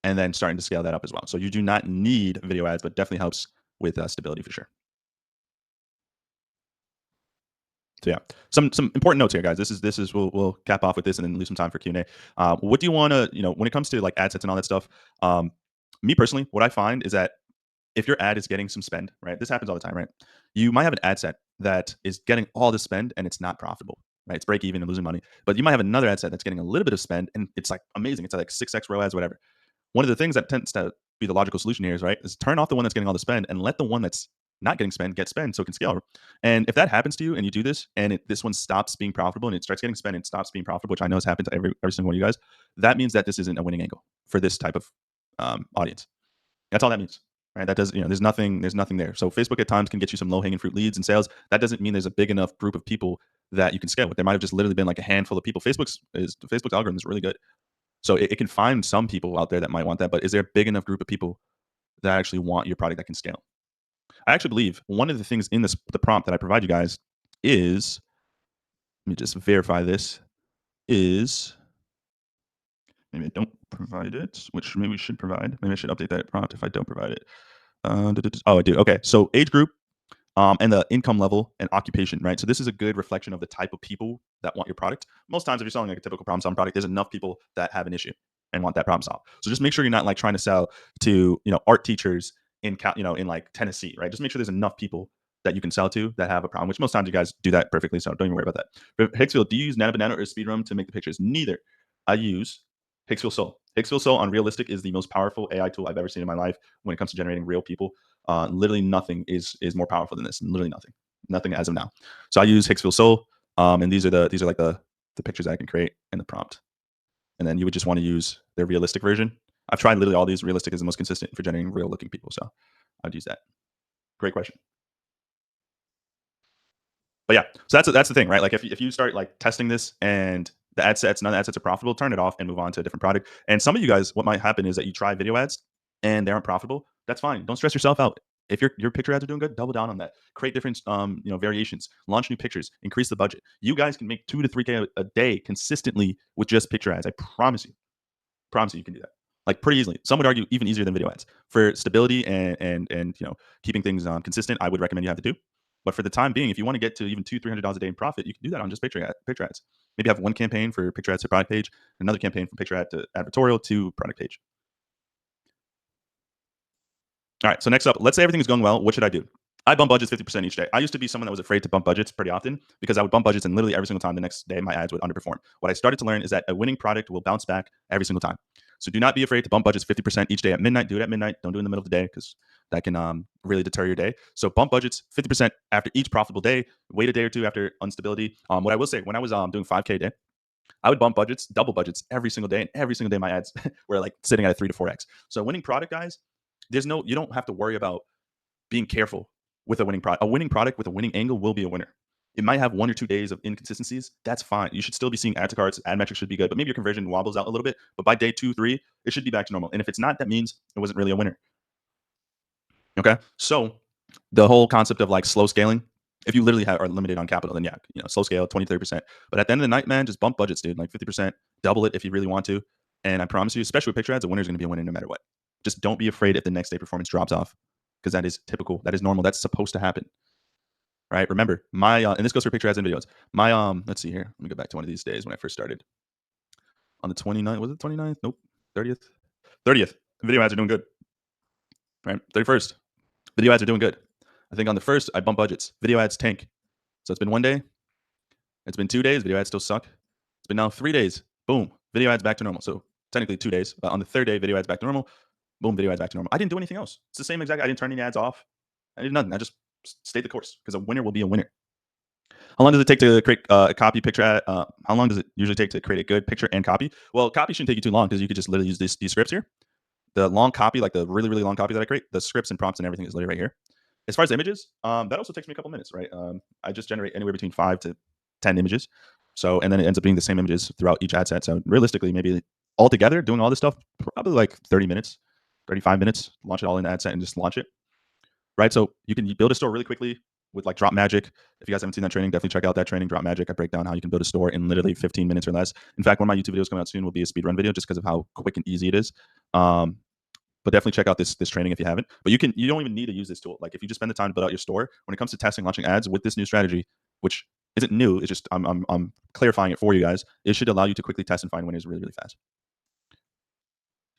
and then starting to scale that up as well. So you do not need video ads, but definitely helps with stability for sure. So yeah, some important notes here, guys. This is we'll cap off with this and then leave some time for Q&A. What do you want to, when it comes to like ad sets and all that stuff? Me personally, what I find is that if your ad is getting some spend, right? This happens all the time, right? You might have an ad set that is getting all the spend and it's not profitable, right? It's break even and losing money. But you might have another ad set that's getting a little bit of spend and it's like amazing. It's like 6x ROAS, whatever. One of the things that tends to be the logical solution here is, right, is turn off the one that's getting all the spend and let the one that's not getting spend get spend so it can scale. And if that happens to you and you do this and this one stops being profitable and it starts getting spend and stops being profitable, which I know has happened to every single one of you guys, that means that this isn't a winning angle for this type of audience. That's all that means. Right? That does, there's nothing there. So Facebook at times can get you some low hanging fruit leads and sales. That doesn't mean there's a big enough group of people that you can scale with. There might have just literally been like a handful of people. Facebook's algorithm is really good. So it can find some people out there that might want that, but is there a big enough group of people that actually want your product that can scale? I actually believe one of the things in the prompt that I provide you guys is, let me just verify this, is, maybe I don't provide it, which maybe we should provide. Maybe I should update that prompt if I don't provide it. Oh, I do. Okay. So age group, and the income level and occupation, right? So this is a good reflection of the type of people that want your product. Most times, if you're selling like a typical problem solving product, there's enough people that have an issue and want that problem solved. So just make sure you're not like trying to sell to art teachers in in like Tennessee, right? Just make sure there's enough people that you can sell to that have a problem. Which most times you guys do that perfectly, so don't even worry about that. But Hicksfield, do you use Nano Banana or Speedrum to make the pictures? Neither. I use Hicksfield Soul. Hicksfield Soul on Realistic is the most powerful AI tool I've ever seen in my life when it comes to generating real people. Literally nothing is more powerful than this. Literally nothing as of now. So I use Hicksfield Soul, and these are like the pictures I can create in the prompt. And then you would just want to use their realistic version. I've tried literally all these. Realistic is the most consistent for generating real looking people. So I'd use that. Great question. But yeah, so that's the thing, right? Like if you start like testing this and none of the ad sets are profitable, turn it off and move on to a different product. And some of you guys, what might happen is that you try video ads and they aren't profitable. That's fine. Don't stress yourself out. If your picture ads are doing good, double down on that. Create different variations. Launch new pictures. Increase the budget. You guys can make 2 to 3K a day consistently with just picture ads. I promise you. You can do that. Like pretty easily. Some would argue even easier than video ads. For stability and keeping things consistent, I would recommend you have the two. But for the time being, if you want to get to even $200-300 a day in profit, you can do that on just picture ads. Maybe have one campaign for picture ads to product page, another campaign from picture ad to advertorial to product page. All right, so next up, let's say everything is going well. What should I do? I bump budgets 50% each day. I used to be someone that was afraid to bump budgets pretty often because I would bump budgets and literally every single time the next day my ads would underperform. What I started to learn is that a winning product will bounce back every single time. So do not be afraid to bump budgets 50% each day at midnight. Do it at midnight. Don't do it in the middle of the day because that can really deter your day. So bump budgets 50% after each profitable day. Wait a day or two after instability. What I will say, when I was doing 5K a day, I would bump budgets, double budgets every single day, and every single day my ads were like sitting at a 3 to 4x. So winning product, guys, you don't have to worry about being careful with a winning product. A winning product with a winning angle will be a winner. It might have 1 or 2 days of inconsistencies. That's fine. You should still be seeing add to carts. Ad metrics should be good, but maybe your conversion wobbles out a little bit. But by day 2, 3, it should be back to normal. And if it's not, that means it wasn't really a winner. Okay. So the whole concept of like slow scaling, if you literally are limited on capital, then yeah, slow scale 20, 30%. But at the end of the night, man, just bump budgets, dude. Like 50%, double it if you really want to. And I promise you, especially with picture ads, a winner is going to be a winner no matter what. Just don't be afraid if the next day performance drops off, because that is typical. That is normal. That's supposed to happen. Right. Remember, my and this goes for picture ads and videos. My let's see here. Let me go back to one of these days when I first started. On the 29th, was it 29th? Nope. 30th. 30th. Video ads are doing good. Right. 31st. Video ads are doing good. I think on the 1st, I bump budgets. Video ads tank. So it's been 1 day. It's been 2 days. Video ads still suck. It's been now 3 days. Boom. Video ads back to normal. So technically 2 days. But on the 3rd day, video ads back to normal. Boom. Video ads back to normal. I didn't do anything else. It's the same exact. I didn't turn any ads off. I did nothing. I just stayed the course because a winner will be a winner. How long does it take to create a copy picture ad? How long does it usually take to create a good picture and copy? Well, copy shouldn't take you too long because you could just literally use these scripts here. The long copy, like the really, really long copy that I create, the scripts and prompts and everything is literally right here. As far as images, that also takes me a couple minutes, right? I just generate anywhere between 5 to 10 images. So, and then it ends up being the same images throughout each ad set. So realistically, maybe altogether doing all this stuff, probably like 30 minutes, 35 minutes, launch it all in the ad set and just launch it, right? So you can build a store really quickly with like Drop Magic. If you guys haven't seen that training, definitely check out that training, Drop Magic. I break down how you can build a store in literally 15 minutes or less. In fact, one of my YouTube videos coming out soon will be a speed run video just because of how quick and easy it is. But definitely check out this training if you haven't. But you don't even need to use this tool. Like if you just spend the time to build out your store, when it comes to testing, launching ads with this new strategy, which isn't new, it's just I'm clarifying it for you guys. It should allow you to quickly test and find winners really, really fast.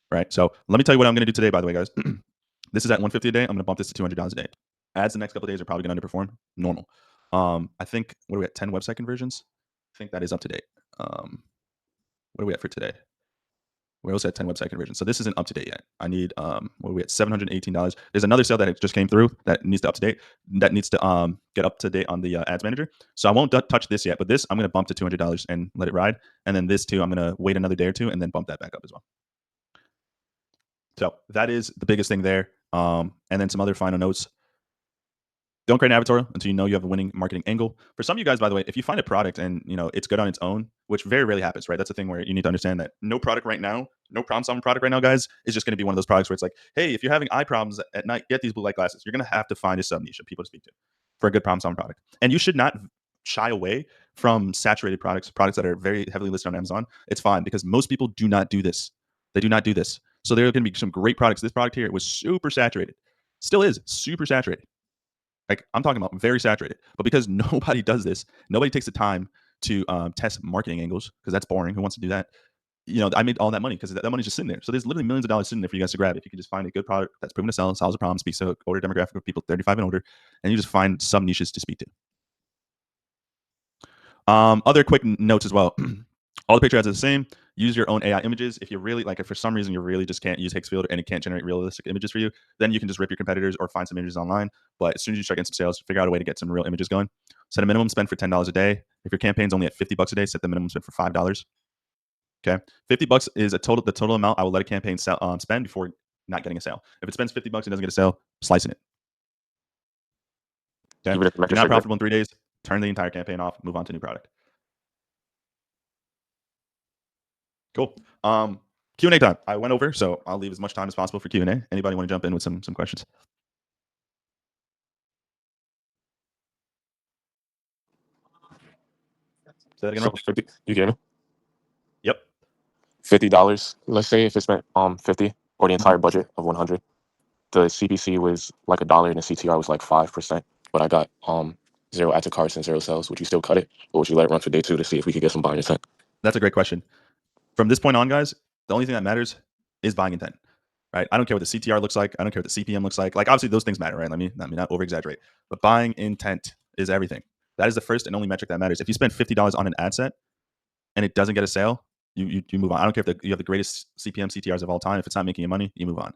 Right. So let me tell you what I'm going to do today, by the way, guys. This is at 150 a day. I'm going to bump this to $200 a day. Ads the next couple of days are probably going to underperform. Normal. I think, what are we at? 10 website conversions? I think that is up to date. What are we at for today? We're also at 10 website conversions. So this isn't up to date yet. I need, what are we at? $718. There's another sale that just came through that needs to get up to date on the ads manager. So I won't touch this yet, but this I'm going to bump to $200 and let it ride. And then this too, I'm going to wait another day or two and then bump that back up as well. So that is the biggest thing there. And then some other final notes. Don't create an avatar until you know you have a winning marketing angle. For some of you guys, by the way, if you find a product and it's good on its own, which very rarely happens, right? That's the thing where you need to understand that no product right now, no problem solving product right now, guys, is just going to be one of those products where it's like, hey, if you're having eye problems at night, get these blue light glasses. You're going to have to find a sub niche of people to speak to for a good problem solving product. And you should not shy away from saturated products that are very heavily listed on Amazon. It's fine because most people do not do this. They do not do this. So there are going to be some great products. This product here was super saturated. Still is super saturated. Like I'm talking about very saturated, but because nobody does this, nobody takes the time to test marketing angles because that's boring. Who wants to do that? I made all that money because that money's just sitting there. So there's literally millions of dollars sitting there for you guys to grab if you can just find a good product that's proven to sell, solves a problem, speaks to an older demographic of people 35 and older, and you just find some niches to speak to. Other quick notes as well. All the picture ads are the same. Use your own AI images. If for some reason you really just can't use Higgsfield and it can't generate realistic images for you, then you can just rip your competitors or find some images online. But as soon as you start getting some sales, figure out a way to get some real images going. Set a minimum spend for $10 a day. If your campaign's only at $50 a day, set the minimum spend for $5. Okay, $50 is the total amount I will let a campaign spend before not getting a sale. If it spends $50 and doesn't get a sale, slicing it. Okay, if you're not profitable in 3 days, turn the entire campaign off. Move on to a new product. Cool. Q&A time. I went over, so I'll leave as much time as possible for Q&A. Anybody want to jump in with some questions? Say that again. So 50, you get me? Yep. $50. Let's say if it spent 50 or the entire budget of 100, the CPC was like $1 and the CTR was like 5%, but I got 0 add to carts and 0 sales. Would you still cut it, or would you let it run for day 2 to see if we could get some buying intent? That's a great question. From this point on, guys, the only thing that matters is buying intent, right? I don't care what the CTR looks like. I don't care what the CPM looks like. Like obviously those things matter, right? Let me not over exaggerate, but buying intent is everything. That is the first and only metric that matters. If you spend $50 on an ad set and it doesn't get a sale, you move on. I don't care if you have the greatest CPM CTRs of all time. If it's not making you money, you move on.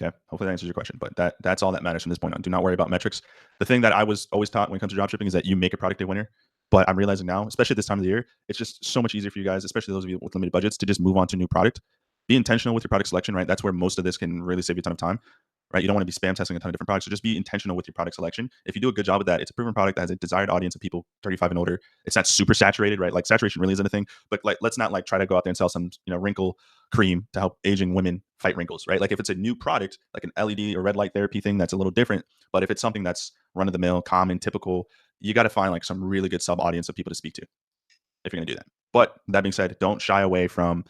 Okay, hopefully that answers your question, but that's all that matters from this point on. Do not worry about metrics. The thing that I was always taught when it comes to dropshipping is that you make a product a winner. But I'm realizing now, especially at this time of the year, it's just so much easier for you guys, especially those of you with limited budgets, to just move on to a new product. Be intentional with your product selection, right? That's where most of this can really save you a ton of time, right? You don't want to be spam testing a ton of different products. So just be intentional with your product selection. If you do a good job of that, it's a proven product that has a desired audience of people 35 and older. It's not super saturated, right? Like saturation really isn't a thing, but like let's not like try to go out there and sell some wrinkle cream to help aging women fight wrinkles, right? Like if it's a new product, like an LED or red light therapy thing, that's a little different. But if it's something that's run of the mill, common, typical, you got to find like some really good sub audience of people to speak to if you're going to do that. But that being said, don't shy away from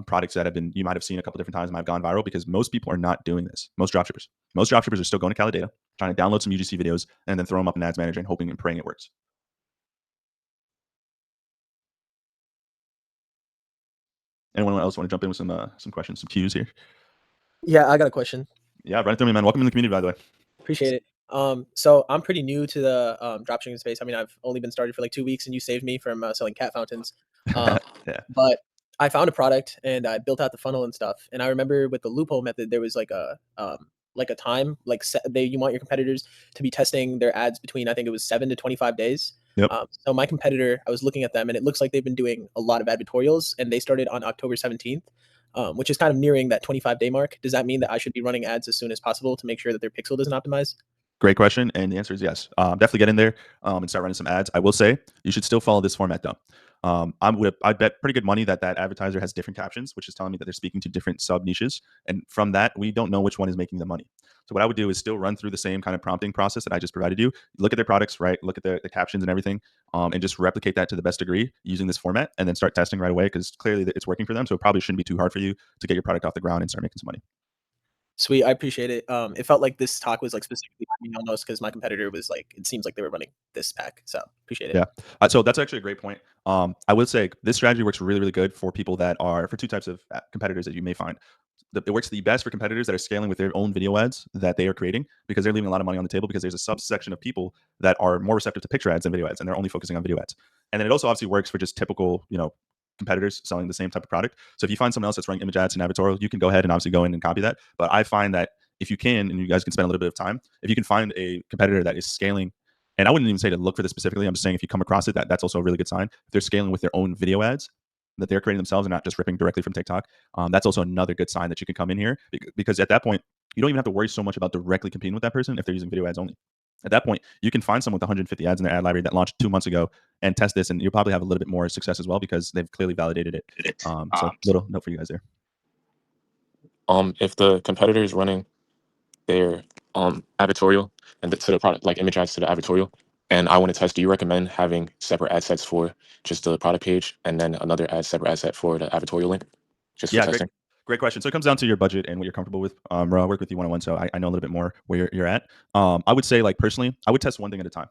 products that you might have seen a couple different times and might have gone viral, because most people are not doing this. Most dropshippers are still going to Calidata, trying to download some UGC videos and then throw them up in Ads Manager and hoping and praying it works. Anyone else want to jump in with some questions, some cues here? Yeah, I got a question. Yeah, run it through me, man. Welcome in the community, by the way. Appreciate it. So I'm pretty new to the dropshipping space. I mean, I've only been started for like 2 weeks, and you saved me from selling cat fountains. Yeah. But I found a product and I built out the funnel and stuff. And I remember with the loophole method, there was like a time, like you want your competitors to be testing their ads between, I think it was 7 to 25 days. Yep. So my competitor, I was looking at them, and it looks like they've been doing a lot of advertorials, and they started on October 17th. which is kind of nearing that 25-day mark. Does that mean that I should be running ads as soon as possible to make sure that their pixel doesn't optimize? Great question, and the answer is yes. Definitely get in there and start running some ads. I will say you should still follow this format though. I bet pretty good money that that advertiser has different captions, which is telling me that they're speaking to different sub niches, and from that we don't know which one is making the money. So what I would do is still run through the same kind of prompting process that I just provided you. Look at their products, right? Look at the captions and everything, and just replicate that to the best degree using this format, and then start testing right away because clearly it's working for them. So it probably shouldn't be too hard for you to get your product off the ground and start making some money. Sweet, I appreciate it. It felt like this talk was like specifically for me almost because my competitor was like, it seems like they were running this pack. So appreciate it. Yeah. So that's actually a great point. I would say this strategy works really, really good for people that are for two types of competitors that you may find. It works the best for competitors that are scaling with their own video ads that they are creating because they're leaving a lot of money on the table because there's a subsection of people that are more receptive to picture ads than video ads and they're only focusing on video ads. And then it also obviously works for just typical, competitors selling the same type of product. So if you find someone else that's running image ads and advertorial, you can go ahead and obviously go in and copy that. But I find that if you can, and you guys can spend a little bit of time, if you can find a competitor that is scaling, and I wouldn't even say to look for this specifically. I'm just saying if you come across it, that's also a really good sign. If they're scaling with their own video ads that they're creating themselves and not just ripping directly from TikTok, that's also another good sign that you can come in here because at that point, you don't even have to worry so much about directly competing with that person if they're using video ads only. At that point, you can find someone with 150 ads in their ad library that launched 2 months ago and test this, and you'll probably have a little bit more success as well because they've clearly validated it. So little note for you guys there. If the competitor is running their advertorial and to the product, like image ads to the advertorial, and I want to test, do you recommend having separate ad sets for just the product page and then another separate ad set for the advertorial link, just for testing? Great question. So it comes down to your budget and what you're comfortable with. Ro, I work with you one-on-one, so I know a little bit more where you're at. I would say, like personally, I would test one thing at a time.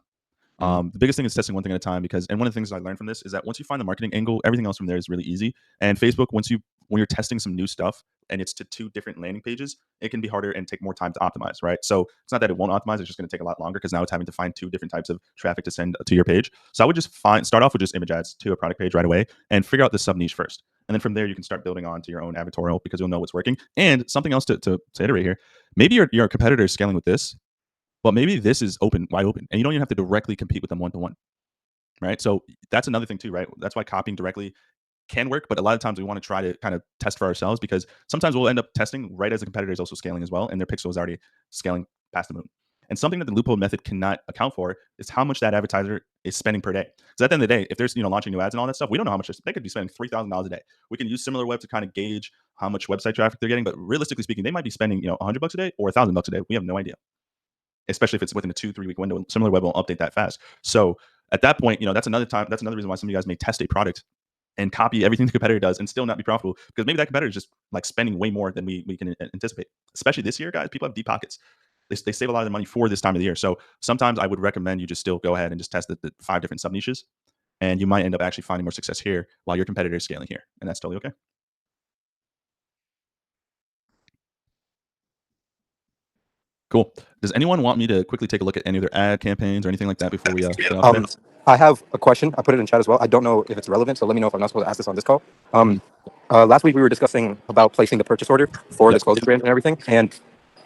The biggest thing is testing one thing at a time and one of the things I learned from this is that once you find the marketing angle, everything else from there is really easy. And Facebook, when you're testing some new stuff and it's to 2 different landing pages, it can be harder and take more time to optimize, right? So it's not that it won't optimize, it's just going to take a lot longer because now it's having to find 2 different types of traffic to send to your page. So I would just start off with just image ads to a product page right away and figure out the sub niche first. And then from there, you can start building on to your own advertorial because you'll know what's working. And something else to iterate here, maybe your competitor is scaling with this, but maybe this is wide open, and you don't even have to directly compete with them one-to-one, right? So that's another thing too, right? That's why copying directly can work, but a lot of times we want to try to kind of test for ourselves because sometimes we'll end up testing right as the competitor is also scaling as well, and their pixel is already scaling past the moon. And something that the loophole method cannot account for is how much that advertiser is spending per day. Because at the end of the day, if there's launching new ads and all that stuff, we don't know how much they could be spending $3,000 a day. We can use SimilarWeb to kind of gauge how much website traffic they're getting, but realistically speaking, they might be spending $100 a day or $1,000 a day. We have no idea, especially if it's within a 2-3 week window. SimilarWeb won't update that fast. So at that point, that's another reason why some of you guys may test a product and copy everything the competitor does and still not be profitable because maybe that competitor is just like spending way more than we can anticipate. Especially this year, guys, people have deep pockets. They save a lot of money for this time of the year. So sometimes I would recommend you just still go ahead and just test the 5 different sub niches, and you might end up actually finding more success here while your competitor is scaling here, and that's totally okay. Cool. Does anyone want me to quickly take a look at any of their ad campaigns or anything like that before we get off today? I have a question. I put it in chat as well. I don't know if it's relevant, so let me know if I'm not supposed to ask this on this call. Last week we were discussing about placing the purchase order for this clothing brand and everything. And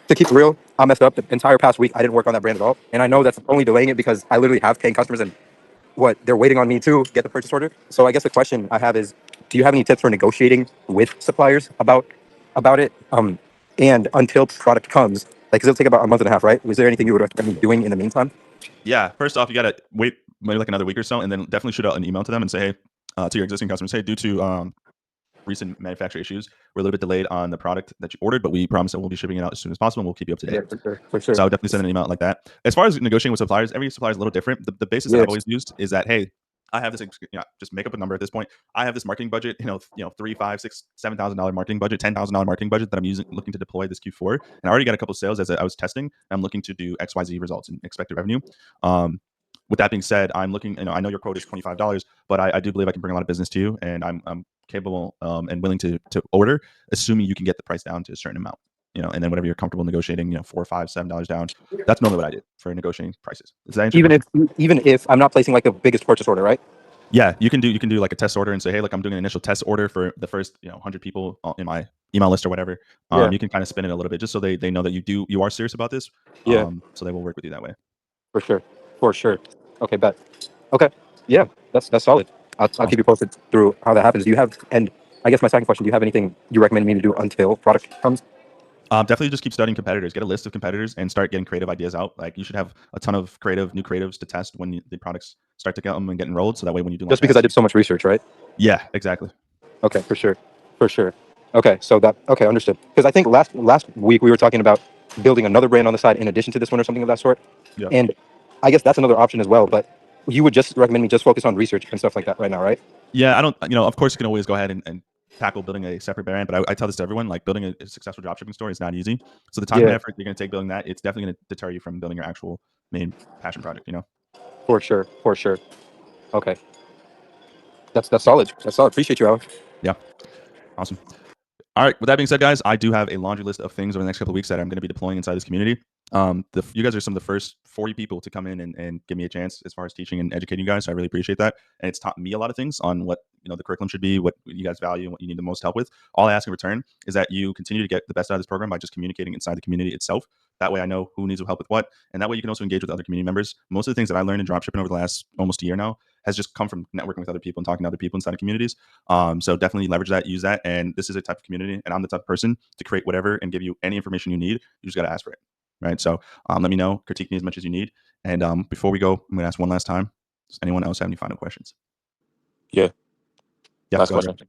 to keep it real, I messed up. The entire past week I didn't work on that brand at all. And I know that's only delaying it because I literally have paying customers and they're waiting on me to get the purchase order. So I guess the question I have is, do you have any tips for negotiating with suppliers about it? And until product comes, like, 'cause it'll take about a month and a half, right? Was there anything you would recommend me doing in the meantime? Yeah. First off, you got to wait maybe like another week or so, and then definitely shoot out an email to them and say, hey, to your existing customers, hey, due to recent manufacturer issues, we're a little bit delayed on the product that you ordered, but we promise that we'll be shipping it out as soon as possible and we'll keep you up to date. Yeah, for sure. So I would definitely send an email out like that. As far as negotiating with suppliers, every supplier is a little different. The basis that I've always used is that, hey, I have this, just make up a number at this point. I have this marketing budget, $3, $5, $6, $7,000 marketing budget, $10,000 marketing budget that I'm looking to deploy this Q4. And I already got a couple of sales as I was testing. I'm looking to do XYZ results and expected revenue. With that being said, I'm looking, I know your quote is $25, but I do believe I can bring a lot of business to you, and I'm capable and willing to order, assuming you can get the price down to a certain amount. And then whatever you're comfortable negotiating, $4, $5, $7 down. That's normally what I do for negotiating prices. Is that even if I'm not placing like the biggest purchase order, right? Yeah, you can do like a test order and say, hey, look, I'm doing an initial test order for the first 100 people in my email list or whatever. You can kind of spin it a little bit just so they know that you are serious about this. Yeah. So they will work with you that way. For sure. Okay, bet. Okay, yeah, that's solid. I'll keep you posted through how that happens. Do you have, and I guess my second question: do you have anything you recommend me to do until product comes? Definitely just keep studying competitors. Get a list of competitors and start getting creative ideas out. Like you should have a ton of new creatives to test when the products start to come and get enrolled. So that way, when you do Just because I did so much research, right? yeah, exactly. Okay, for sure. Okay, so okay, understood. Because I think last week we were talking about building another brand on the side in addition to this one or something of that sort. Yeah. And I guess that's another option as well. But you would just recommend me just focus on research and stuff like that right now, right? Yeah, I don't. Of course, you can always go ahead and tackle building a separate brand, but I tell this to everyone: like building a successful dropshipping store is not easy. So the time and Yeah. effort you're going to take building that, it's definitely going to deter you from building your actual main passion project. For sure. Okay, that's solid. Appreciate you, Alex. Yeah, awesome. All right. With that being said, guys, I do have a laundry list of things over the next couple of weeks that I'm going to be deploying inside this community. You guys are some of the first 40 people to come in and give me a chance as far as teaching and educating you guys. So I really appreciate that. And it's taught me a lot of things on what the curriculum should be, what you guys value, and what you need the most help with. All I ask in return is that you continue to get the best out of this program by just communicating inside the community itself. That way I know who needs help with what. And that way you can also engage with other community members. Most of the things that I learned in dropshipping over the last almost a year now has just come from networking with other people and talking to other people inside of communities. So definitely leverage that, use that. And this is a type of community, and I'm the type of person to create whatever and give you any information you need. You just got to ask for it. Right. So let me know, critique me as much as you need. And before we go, I'm going to ask one last time. Does anyone else have any final questions? Yeah. Last Go ahead. question.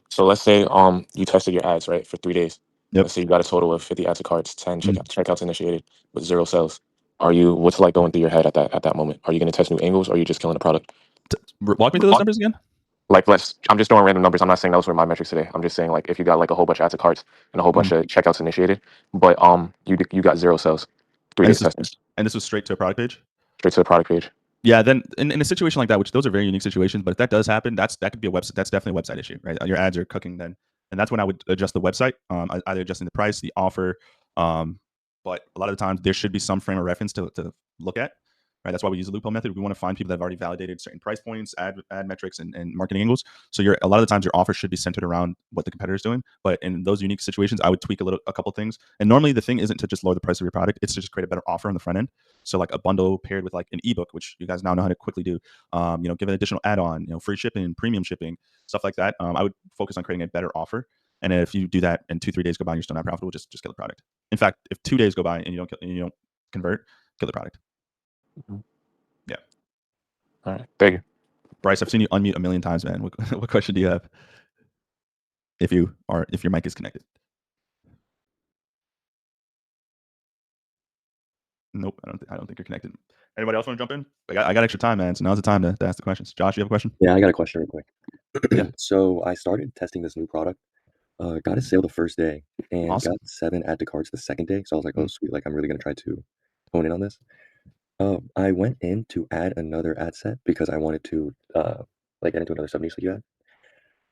So let's say you tested your ads, right, for 3 days. Yep. Let's say you got a total of 50 ads to carts, 10 checkouts initiated with 0 sales. What's like going through your head at that moment? Are you going to test new angles, or are you just killing the product? Walk me through those numbers again. Like I'm just throwing random numbers. I'm not saying those were my metrics today. I'm just saying, like, if you got like a whole bunch of ads to carts and a whole bunch of checkouts initiated, but you got 0 sales, 3 days testing. And this was straight to a product page? Straight to the product page. Yeah, then in a situation like that, which those are very unique situations, but if that does happen, that could be a website. That's definitely a website issue, right? Your ads are cooking then, and that's when I would adjust the website, either adjusting the price, the offer. But a lot of the times there should be some frame of reference to look at, right? That's why we use the loophole method. We want to find people that have already validated certain price points, ad metrics, and marketing angles. So a lot of the times your offer should be centered around what the competitor is doing. But in those unique situations, I would tweak a couple things. And normally the thing isn't to just lower the price of your product; it's to just create a better offer on the front end. So like a bundle paired with like an ebook, which you guys now know how to quickly do. Give an additional add-on, free shipping, premium shipping, stuff like that. I would focus on creating a better offer. And if you do that and 2-3 days go by and you're still not profitable, just kill the product. In fact, if 2 days go by and you don't convert, kill the product. Yeah. All right. Thank you. Bryce, I've seen you unmute a million times, man. What question do you have? If your mic is connected. Nope, I don't think you're connected. Anybody else want to jump in? I got extra time, man. So now's the time to ask the questions. Josh, you have a question? Yeah, I got a question real quick. Yeah. So I started testing this new product. Got a sale the first day and Awesome. got 7 add to carts the second day. So I was like, oh, sweet. Like, I'm really going to try to hone in on this. I went in to add another ad set because I wanted to get into another sub niche that you had.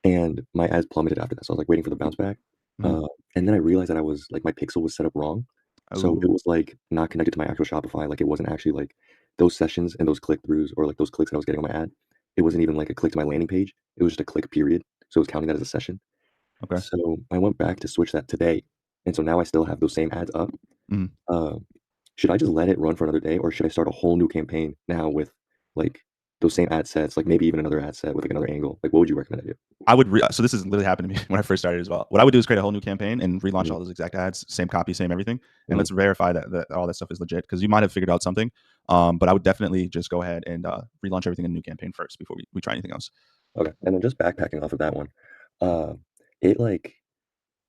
And my ads plummeted after that. So I was like waiting for the bounce back. And then I realized that I was like, my pixel was set up wrong. So it was like not connected to my actual Shopify. Like it wasn't actually like those sessions and those click-throughs or like those clicks that I was getting on my ad. It wasn't even like a click to my landing page. It was just a click period. So it was counting that as a session. Okay. So I went back to switch that today. And so now I still have those same ads up. Should I just let it run for another day, or should I start a whole new campaign now with like those same ad sets, like maybe even another ad set with like another angle? Like what would you recommend I do? I would so this has literally happened to me when I first started as well. What I would do is create a whole new campaign and relaunch all those exact ads, same copy, same everything, and let's verify that all that stuff is legit, because you might have figured out something. But I would definitely just go ahead and relaunch everything in a new campaign first before we try anything else. Okay. And then just backpacking off of that one, it like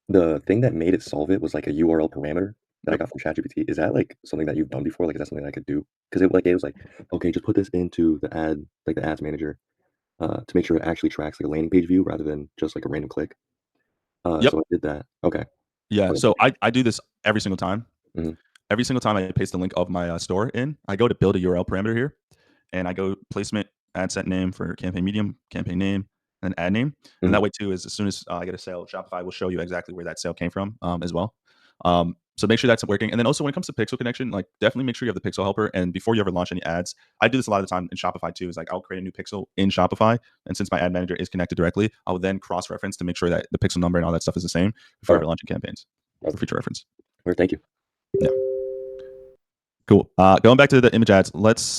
the thing that made it solve it was like a URL parameter that I got from ChatGPT. Is that like something that you've done before? Like, is that something I could do? Because it was like, okay, just put this into the ad, like the ads manager, to make sure it actually tracks like a landing page view rather than just like a random click. So I did that. Okay. Yeah. So I do this every single time. Mhm. Every single time I paste the link of my store in, I go to build a URL parameter here, and I go placement, ad set name for campaign medium, campaign name, and ad name. And that way too is as soon as I get a sale, Shopify will show you exactly where that sale came from as well. So make sure that's working. And then also when it comes to pixel connection, like definitely make sure you have the pixel helper. And before you ever launch any ads, I do this a lot of the time in Shopify too, is like I'll create a new pixel in Shopify. And since my ad manager is connected directly, I'll then cross-reference to make sure that the pixel number and all that stuff is the same before ever launching campaigns for future reference. Thank you. Yeah. Cool. Going back to the image ads,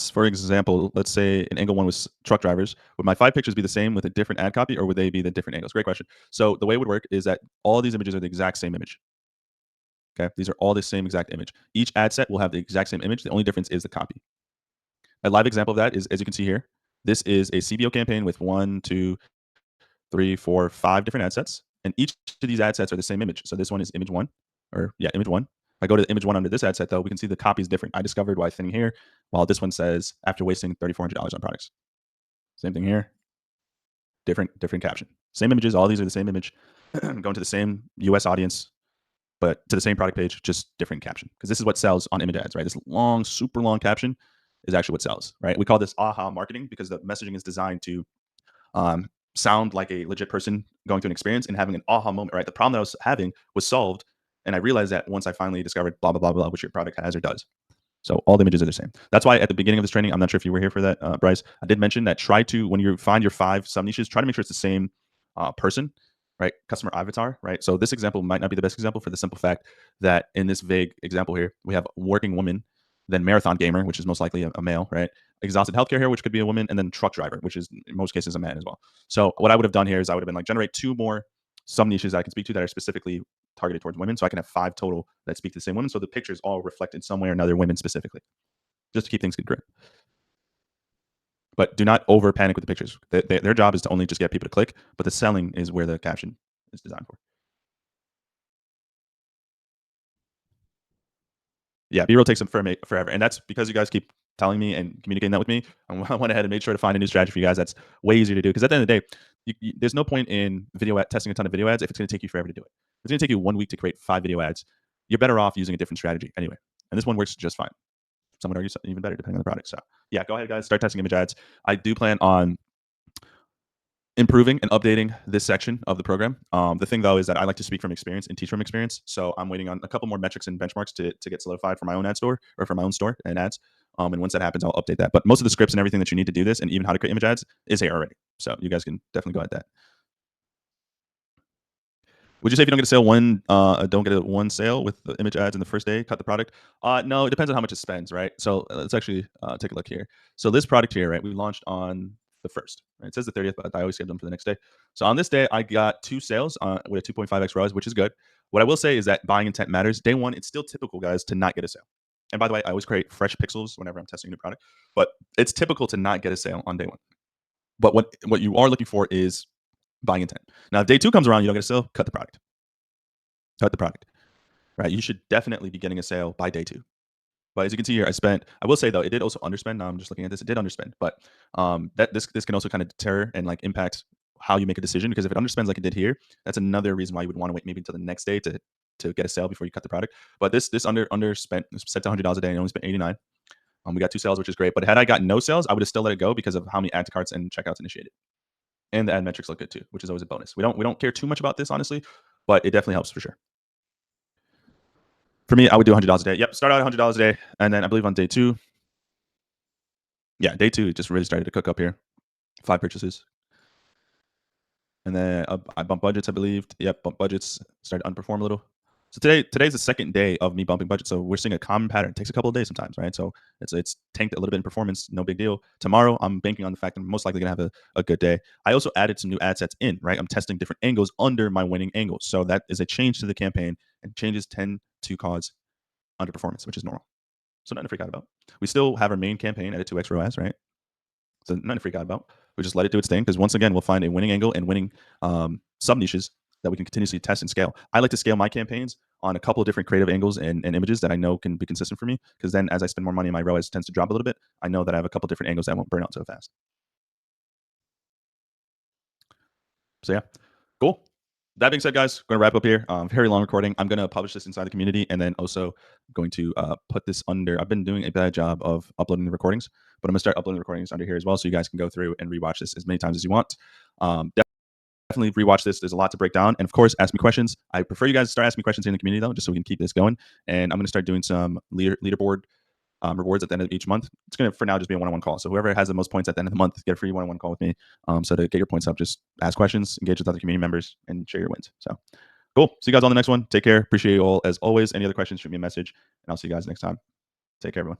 for example, let's say an angle one was truck drivers. Would my 5 pictures be the same with a different ad copy, or would they be the different angles? Great question. So the way it would work is that all these images are the exact same image. Okay, these are all the same exact image. Each ad set will have the exact same image. The only difference is the copy. A live example of that is, as you can see here, this is a CBO campaign with 1, 2, 3, 4, 5 different ad sets, and each of these ad sets are the same image. So this one is image 1, image 1. If I go to the image 1 under this ad set, though, we can see the copy is different. I discovered why thinning here, while this one says after wasting $3,400 on products. Same thing here. Different caption. Same images. All these are the same image. Going to the same US audience, but to the same product page, just different caption. Because this is what sells on image ads, right? This long, super long caption is actually what sells, right? We call this aha marketing because the messaging is designed to sound like a legit person going through an experience and having an aha moment, right? The problem that I was having was solved. And I realized that once I finally discovered blah, blah, blah, blah, which your product has or does. So all the images are the same. That's why at the beginning of this training, I'm not sure if you were here for that, Bryce, I did mention that when you find your 5 sub niches, try to make sure it's the same person, right? Customer avatar, right? So this example might not be the best example for the simple fact that in this vague example here, we have working woman, then marathon gamer, which is most likely a male, right? Exhausted healthcare here, which could be a woman, and then truck driver, which is in most cases a man as well. So what I would have done here is I would have been like generate 2 more sub niches I can speak to that are specifically targeted towards women. So I can have 5 total that speak to the same women. So the pictures all reflect in some way or another women specifically, just to keep things good. But do not over panic with the pictures. Their job is to only just get people to click, but the selling is where the caption is designed for. Yeah, B-roll takes them forever. And that's because you guys keep telling me and communicating that with me. I went ahead and made sure to find a new strategy for you guys that's way easier to do. Because at the end of the day, there's no point in testing a ton of video ads if it's going to take you forever to do it. If it's going to take you 1 week to create 5 video ads, you're better off using a different strategy anyway. And this one works just fine. Some would argue even better depending on the product. So yeah, go ahead, guys. Start testing image ads. I do plan on improving and updating this section of the program. The thing, though, is that I like to speak from experience and teach from experience. So I'm waiting on a couple more metrics and benchmarks to get solidified for my own ad store or for my own store and ads. And once that happens, I'll update that. But most of the scripts and everything that you need to do this and even how to create image ads is here already. So you guys can definitely go at that. Would you say if you don't get a sale don't get one sale with the image ads in the first day, cut the product? No, it depends on how much it spends, right? So let's actually take a look here. So this product here, right, we launched on the 1st. Right? It says the 30th, but I always schedule them for the next day. So on this day, I got 2 sales with a 2.5x ROAS, which is good. What I will say is that buying intent matters. Day 1, it's still typical, guys, to not get a sale. And by the way, I always create fresh pixels whenever I'm testing a new product, but it's typical to not get a sale on day 1. But what you are looking for is buying intent. Now, if day 2 comes around, you don't get a sale, cut the product. Cut the product, right? You should definitely be getting a sale by day 2. But as you can see here, I will say though, it did also underspend. Now I'm just looking at this, it did underspend, but this can also kind of deter and like impact how you make a decision, because if it underspends like it did here, that's another reason why you would want to wait maybe until the next day to get a sale before you cut the product. But this underspent, set to $100 a day and only spent 89. We got 2 sales, which is great. But had I gotten no sales, I would have still let it go because of how many add to carts and checkouts initiated. And the ad metrics look good too, which is always a bonus. We don't care too much about this, honestly, but it definitely helps for sure. For me, I would do $100 a day. Yep, start out at $100 a day, and then I believe on day 2, day 2 it just really started to cook up here. 5 purchases, and then I bumped budgets. I believe, yep, bump budgets, started to underperform a little. So today's the 2nd day of me bumping budget. So we're seeing a common pattern. It takes a couple of days sometimes, right? So it's tanked a little bit in performance, no big deal. Tomorrow, I'm banking on the fact that I'm most likely gonna have a good day. I also added some new ad sets in, right? I'm testing different angles under my winning angles. So that is a change to the campaign, and changes tend to cause underperformance, which is normal. So nothing to freak out about. We still have our main campaign at a 2x ROAS, right? So nothing to freak out about. We just let it do its thing, because once again, we'll find a winning angle and winning sub niches that we can continuously test and scale. I like to scale my campaigns on a couple of different creative angles and images that I know can be consistent for me, because then as I spend more money, my ROAS tends to drop a little bit. I know that I have a couple different angles that won't burn out so fast. So yeah, cool. That being said, guys, going to wrap up here. Very long recording. I'm going to publish this inside the community, and then also going to put this under. I've been doing a bad job of uploading the recordings, but I'm going to start uploading the recordings under here as well, so you guys can go through and rewatch this as many times as you want. Definitely rewatch this. There's a lot to break down, and of course, ask me questions. I prefer you guys to start asking me questions in the community though, just so we can keep this going. And I'm going to start doing some leaderboard rewards at the end of each month. It's going to, for now, just be a one-on-one call. So whoever has the most points at the end of the month, get a free one-on-one call with me. So to get your points up, just ask questions, engage with other community members, and share your wins. So cool. See you guys on the next one. Take care. Appreciate you all as always. Any other questions, shoot me a message, and I'll see you guys next time. Take care, everyone.